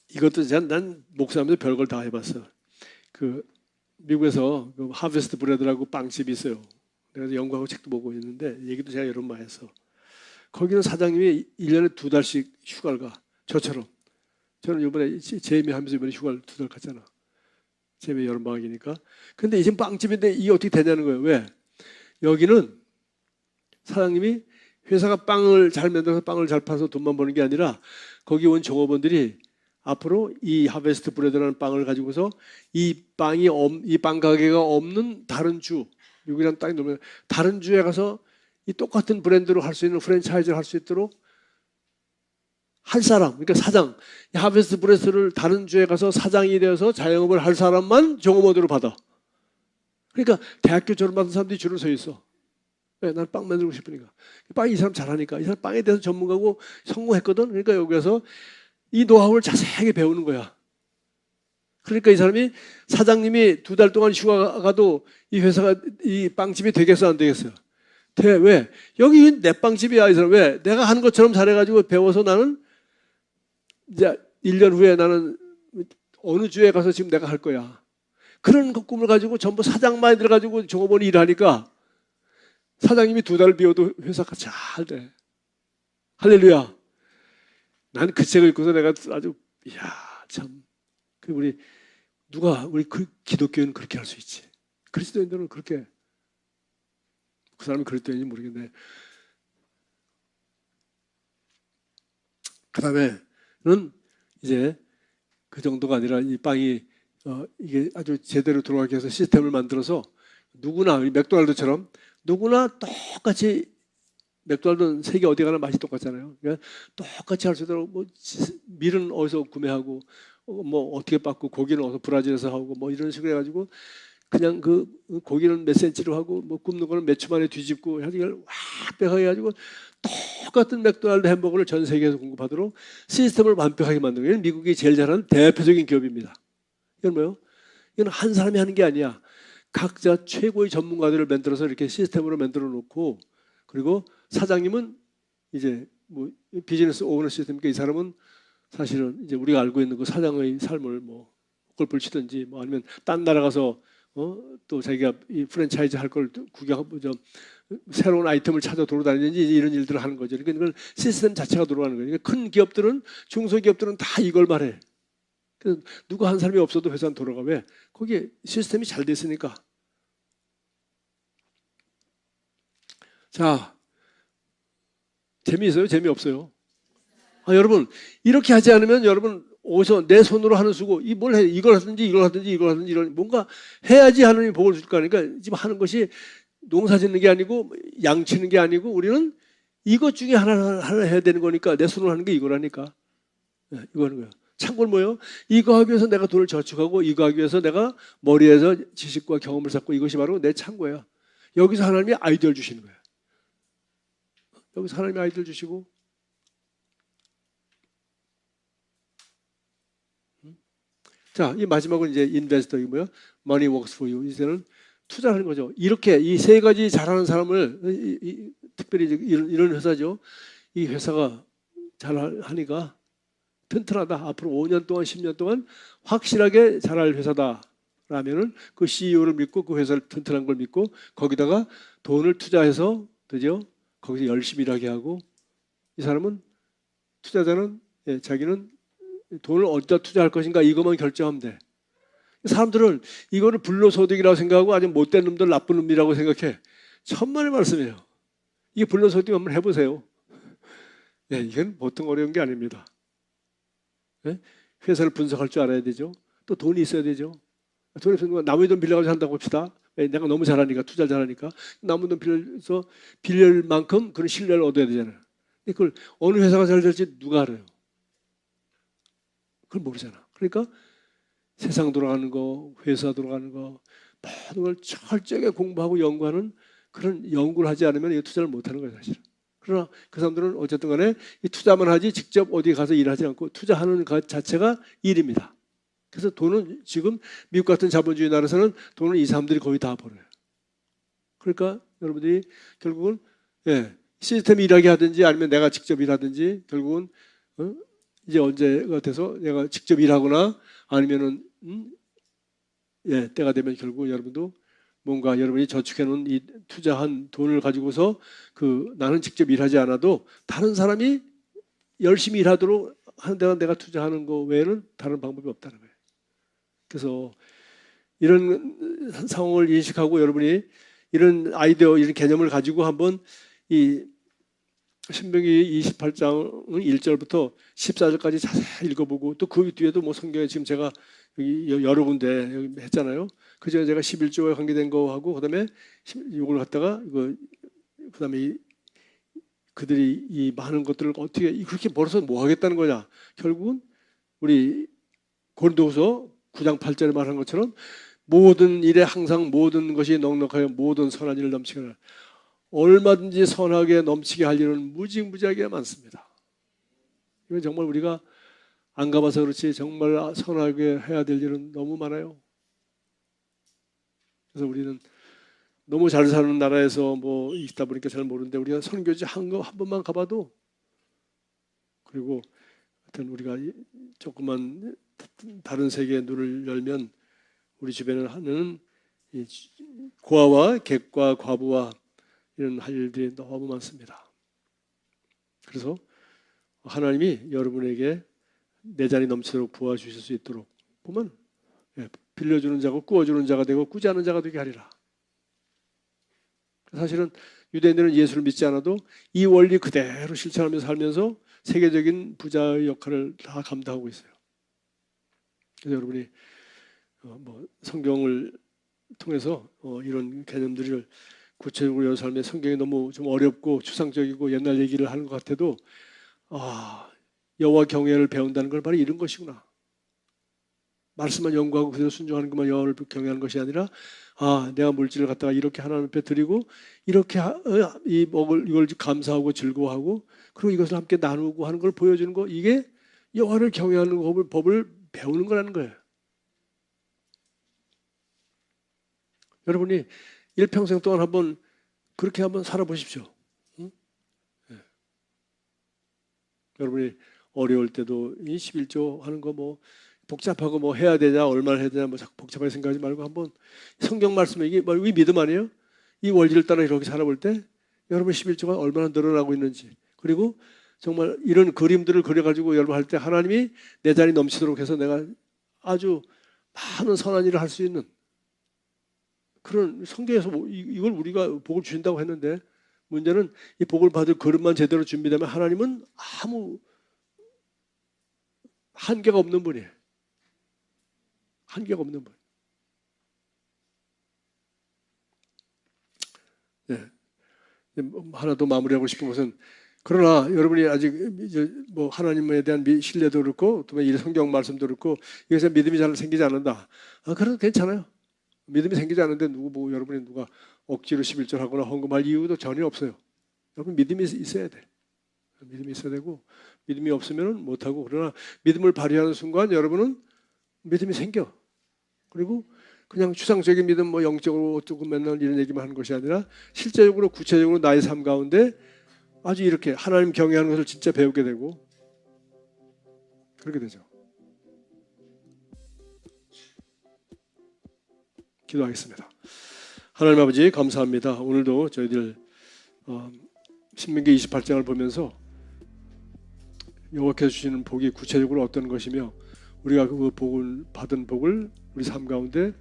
이것도 난 목사하면서 별걸 다 해봤어. 그 미국에서 그 하베스트 브레드라고 빵집이 있어요. 내가 연구하고 책도 보고 있는데 얘기도 제가 여러 번 많이 했어. 거기는 사장님이 1년에 2달씩 휴가를 가. 저처럼. 저는 이번에 재미하면서 이번에 휴가를 2달 갔잖아. 재미 여름방학이니까. 근데 이제 빵집인데 이게 어떻게 되냐는 거예요. 왜? 여기는 사장님이 회사가 빵을 잘 만들어서 빵을 잘 파서 돈만 버는 게 아니라 거기 온 종업원들이 앞으로 이 하베스트 브레드라는 빵을 가지고서 이 빵 가게가 없는 다른 주, 미국이란 땅이 너무 다른 주에 가서 이 똑같은 브랜드로 할 수 있는 프랜차이즈를 할 수 있도록 할 사람, 그러니까 사장, 이 하베스트 브레드를 다른 주에 가서 사장이 되어서 자영업을 할 사람만 종업원으로 받아. 그러니까 대학교 졸업받은 사람들이 줄을 서 있어. 네, 난 빵 만들고 싶으니까. 빵 이 사람 잘하니까. 이 사람 빵에 대해서 전문가고 성공했거든. 그러니까 여기서 이 노하우를 자세하게 배우는 거야. 그러니까 이 사람이 사장님이 2달 동안 휴가 가도 이 회사가 이 빵집이 되겠어 안 되겠어요? 돼. 왜? 여기 내 빵집이야. 이 사람 왜? 내가 하는 것처럼 잘해가지고 배워서 나는 이제 1년 후에 나는 어느 주에 가서 지금 내가 할 거야. 그런 꿈을 가지고 전부 사장만 들어가지고 종업원이 일하니까 사장님이 2달을 비워도 회사가 잘 돼. 할렐루야. 난 그 책을 읽고서 내가 아주 참 우리 그 기독교는 그렇게 할 수 있지. 그리스도인들은 그렇게 그 사람이 그리스도인인지 모르겠네. 그 다음에는 이제 그 정도가 아니라 이 빵이 이게 아주 제대로 들어가게 해서 시스템을 만들어서 누구나 맥도날드처럼 누구나 똑같이 맥도날드는 세계 어디 가나 맛이 똑같잖아요. 그러니까 똑같이 할 수 있도록 뭐 밀은 어디서 구매하고 뭐 어떻게 받고 고기는 어디서 브라질에서 하고 뭐 이런 식으로 해가지고 그냥 그 고기는 몇 센치로 하고 뭐 굽는 거는 몇 초 만에 뒤집고 해가지고 완벽하게 해가지고 똑같은 맥도날드 햄버거를 전 세계에서 공급하도록 시스템을 완벽하게 만든 거예요. 미국이 제일 잘하는 대표적인 기업입니다. 이건 뭐예요? 이건 한 사람이 하는 게 아니야. 각자 최고의 전문가들을 만들어서 이렇게 시스템으로 만들어 놓고 그리고 사장님은 이제 뭐 비즈니스 오너 시스템이니까 이 사람은 사실은 이제 우리가 알고 있는 그 사장의 삶을 뭐 골프를 치든지 뭐 아니면 딴 나라 가서 또 자기가 이 프랜차이즈 할 걸 구경하고 새로운 아이템을 찾아 돌아다니는지 이런 일들을 하는 거죠. 그러니까 이건 시스템 자체가 돌아가는 거예요. 그러니까 큰 기업들은 중소기업들은 다 이걸 말해. 그래서 누구 한 사람이 없어도 회사는 돌아가. 왜? 거기에 시스템이 잘 돼 있으니까. 자, 재미있어요? 재미없어요? 여러분 이렇게 하지 않으면 여러분 어디서 내 손으로 하는 수고 이 뭘 해? 이걸 하든지 이걸 하든지 이걸 하든지 이런 뭔가 해야지 하느님이 복을 줄 거니까 지금 하는 것이 농사 짓는 게 아니고 양치는 게 아니고 우리는 이것 중에 하나 해야 되는 거니까 내 손으로 하는 게 이거라니까. 네, 이거 하는 거예요. 참고로 뭐예요? 이거 하기 위해서 내가 돈을 저축하고 이거 하기 위해서 내가 머리에서 지식과 경험을 쌓고 이것이 바로 내 창고야. 여기서 하나님이 아이디어를 주시는 거예요. 여기서 하나님이 아이디어를 주시고 자, 이 마지막은 이제 인베스터 이 뭐야? Money works for you. 이제는 투자하는 거죠. 이렇게 이 세 가지 잘하는 사람을 특별히 이런 회사죠. 이 회사가 잘하니까 튼튼하다. 앞으로 5년 동안 10년 동안 확실하게 잘할 회사다라면은 그 CEO를 믿고 그 회사를 튼튼한 걸 믿고 거기다가 돈을 투자해서 그죠? 거기서 열심히 일하게 하고 이 사람은 투자자는 자기는 돈을 어디다 투자할 것인가 이것만 결정하면 돼. 사람들은 이거를 불로소득이라고 생각하고 아주 못된 놈들 나쁜 놈이라고 생각해. 천만의 말씀이에요. 이게 불로소득 한번 해보세요. 네, 이건 보통 어려운 게 아닙니다. 네? 회사를 분석할 줄 알아야 되죠. 또 돈이 있어야 되죠. 돈이 없으면 남의 돈 빌려가지고 한다고 합시다. 내가 너무 잘하니까 투자를 잘하니까 남의 돈 빌려서 빌릴 만큼 그런 신뢰를 얻어야 되잖아요. 근데 그걸 어느 회사가 잘 될지 누가 알아요? 그걸 모르잖아. 그러니까 세상 돌아가는 거, 회사 돌아가는 거 모든 걸 철저하게 공부하고 연구하는 그런 연구를 하지 않으면 이 투자를 못하는 거예요, 사실은. 그러나 그 사람들은 어쨌든 간에 이 투자만 하지 직접 어디 가서 일하지 않고 투자하는 것 자체가 일입니다. 그래서 돈은 지금 미국 같은 자본주의 나라에서는 돈을 이 사람들이 거의 다 벌어요. 그러니까 여러분들이 결국은 시스템이 일하게 하든지 아니면 내가 직접 일하든지 결국은 이제 언제가 돼서 내가 직접 일하거나 아니면은 때가 되면 결국 여러분도 뭔가 여러분이 저축해 놓은 이 투자한 돈을 가지고서 나는 직접 일하지 않아도 다른 사람이 열심히 일하도록 하는 데가 내가 투자하는 거 외에는 다른 방법이 없다는 거예요. 그래서 이런 상황을 인식하고 여러분이 이런 아이디어, 이런 개념을 가지고 한번 이 신명기 28장 1절부터 14절까지 자세히 읽어보고 또 그 뒤에도 뭐 성경에 지금 제가 여기 여러 군데 여기 했잖아요. 그 전에 제가 11조에 관계된 거하고 그다음에 이걸 갖다가 그다음에 그들이 이 많은 것들을 어떻게 그렇게 벌어서 뭐 하겠다는 거냐? 결국은 우리 고린도후서 9장 8절에 말한 것처럼 모든 일에 항상 모든 것이 넉넉하여 모든 선한 일을 넘치게 하라. 얼마든지 선하게 넘치게 할 일은 무지무지하게 많습니다. 이건 정말 우리가 안 가봐서 그렇지 정말 선하게 해야 될 일은 너무 많아요. 그래서 우리는 너무 잘 사는 나라에서 뭐 있다 보니까 잘 모르는데 우리가 선교지 한 번만 가봐도 그리고 하여튼 우리가 조금만 다른 세계의 눈을 열면 우리 주변에 하는 고아와 객과 과부와 이런 할 일들이 너무 많습니다. 그래서 하나님이 여러분에게 내 잔이 넘치도록 부어주실 수 있도록 보면 빌려주는 자고 꾸어주는 자가 되고 꾸지 않은 자가 되게 하리라. 사실은 유대인들은 예수를 믿지 않아도 이 원리 그대로 실천하면서 살면서 세계적인 부자의 역할을 다 감당하고 있어요. 그래서 여러분이 뭐 성경을 통해서 이런 개념들을 구체적으로 삶에 성경이 너무 좀 어렵고 추상적이고 옛날 얘기를 하는 것 같아도 여호와 경외를 배운다는 걸 바로 이런 것이구나. 말씀만 연구하고 그대로 순종하는 것만 여호와를 경외하는 것이 아니라 내가 물질을 갖다가 이렇게 하나님 앞에 드리고 이렇게 이걸 감사하고 즐거워하고 그리고 이것을 함께 나누고 하는 걸 보여주는 거 이게 여호와를 경외하는 법을 배우는 거라는 거예요. 여러분이 일평생 동안 그렇게 한번 살아보십시오. 응? 여러분이 어려울 때도 이 11조 하는 거 뭐 복잡하고 뭐 해야 되냐 얼마나 해야 되냐 뭐 자꾸 복잡하게 생각하지 말고 한번 성경 말씀에 이게 뭐 이 믿음 아니에요? 이 원리를 따라 이렇게 살아볼 때 여러분 11조가 얼마나 늘어나고 있는지, 그리고 정말 이런 그림들을 그려가지고 여러분 할 때 하나님이 내 잔이 넘치도록 해서 내가 아주 많은 선한 일을 할 수 있는 그런, 성경에서 이걸 우리가 복을 주신다고 했는데, 문제는 이 복을 받을 그릇만 제대로 준비되면 하나님은 아무 한계가 없는 분이에요. 한계가 없는 분. 네. 하나 더 마무리하고 싶은 것은, 그러나 여러분이 아직 이제 뭐 하나님에 대한 신뢰도 그렇고 또 이 성경 말씀도 그렇고 이것에 믿음이 잘 생기지 않는다. 그래도 괜찮아요. 믿음이 생기지 않는데 여러분이 누가 억지로 11절 하거나 헌금할 이유도 전혀 없어요. 여러분 믿음이 있어야 돼. 믿음이 있어야 되고, 믿음이 없으면 못하고, 그러나 믿음을 발휘하는 순간 여러분은 믿음이 생겨. 그리고 그냥 추상적인 믿음, 뭐 영적으로 어쩌고 맨날 이런 얘기만 하는 것이 아니라 실제적으로 구체적으로 나의 삶 가운데 아주 이렇게 하나님 경외하는 것을 진짜 배우게 되고 그렇게 되죠. 기도하겠습니다. 하나님 아버지 감사합니다. 오늘도 저희들 신명기 28장을 보면서 여호와께서 주시는 복이 구체적으로 어떤 것이며 우리가 그 복을 받은 복을 우리 삶 가운데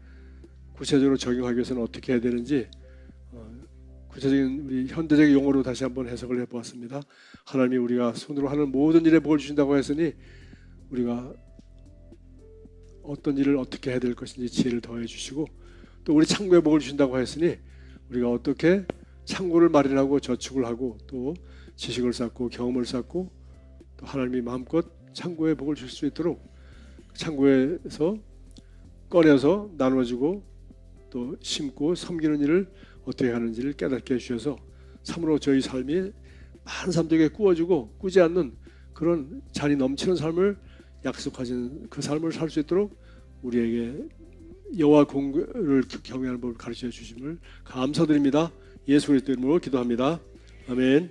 구체적으로 적용하기 위해서는 어떻게 해야 되는지 구체적인 우리 현대적 용어로 다시 한번 해석을 해보았습니다. 하나님이 우리가 손으로 하는 모든 일에 복을 주신다고 했으니 우리가 어떤 일을 어떻게 해야 될 것인지 지혜를 더해 주시고, 또 우리 창고에 복을 주신다고 했으니 우리가 어떻게 창고를 마련하고 저축을 하고 또 지식을 쌓고 경험을 쌓고 또 하나님이 마음껏 창고에 복을 줄 수 있도록 창고에서 꺼내서 나눠주고 또 심고 섬기는 일을 어떻게 하는지를 깨닫게 해주셔서 참으로 저희 삶이 많은 사람들에게 꾸어주고 꾸지 않는 그런 잔이 넘치는 삶을 약속하신 그 삶을 살 수 있도록 우리에게 여호와 공를 경외하는 법을 가르쳐 주심을 감사드립니다. 예수 그리스도 이름으로 기도합니다. 아멘.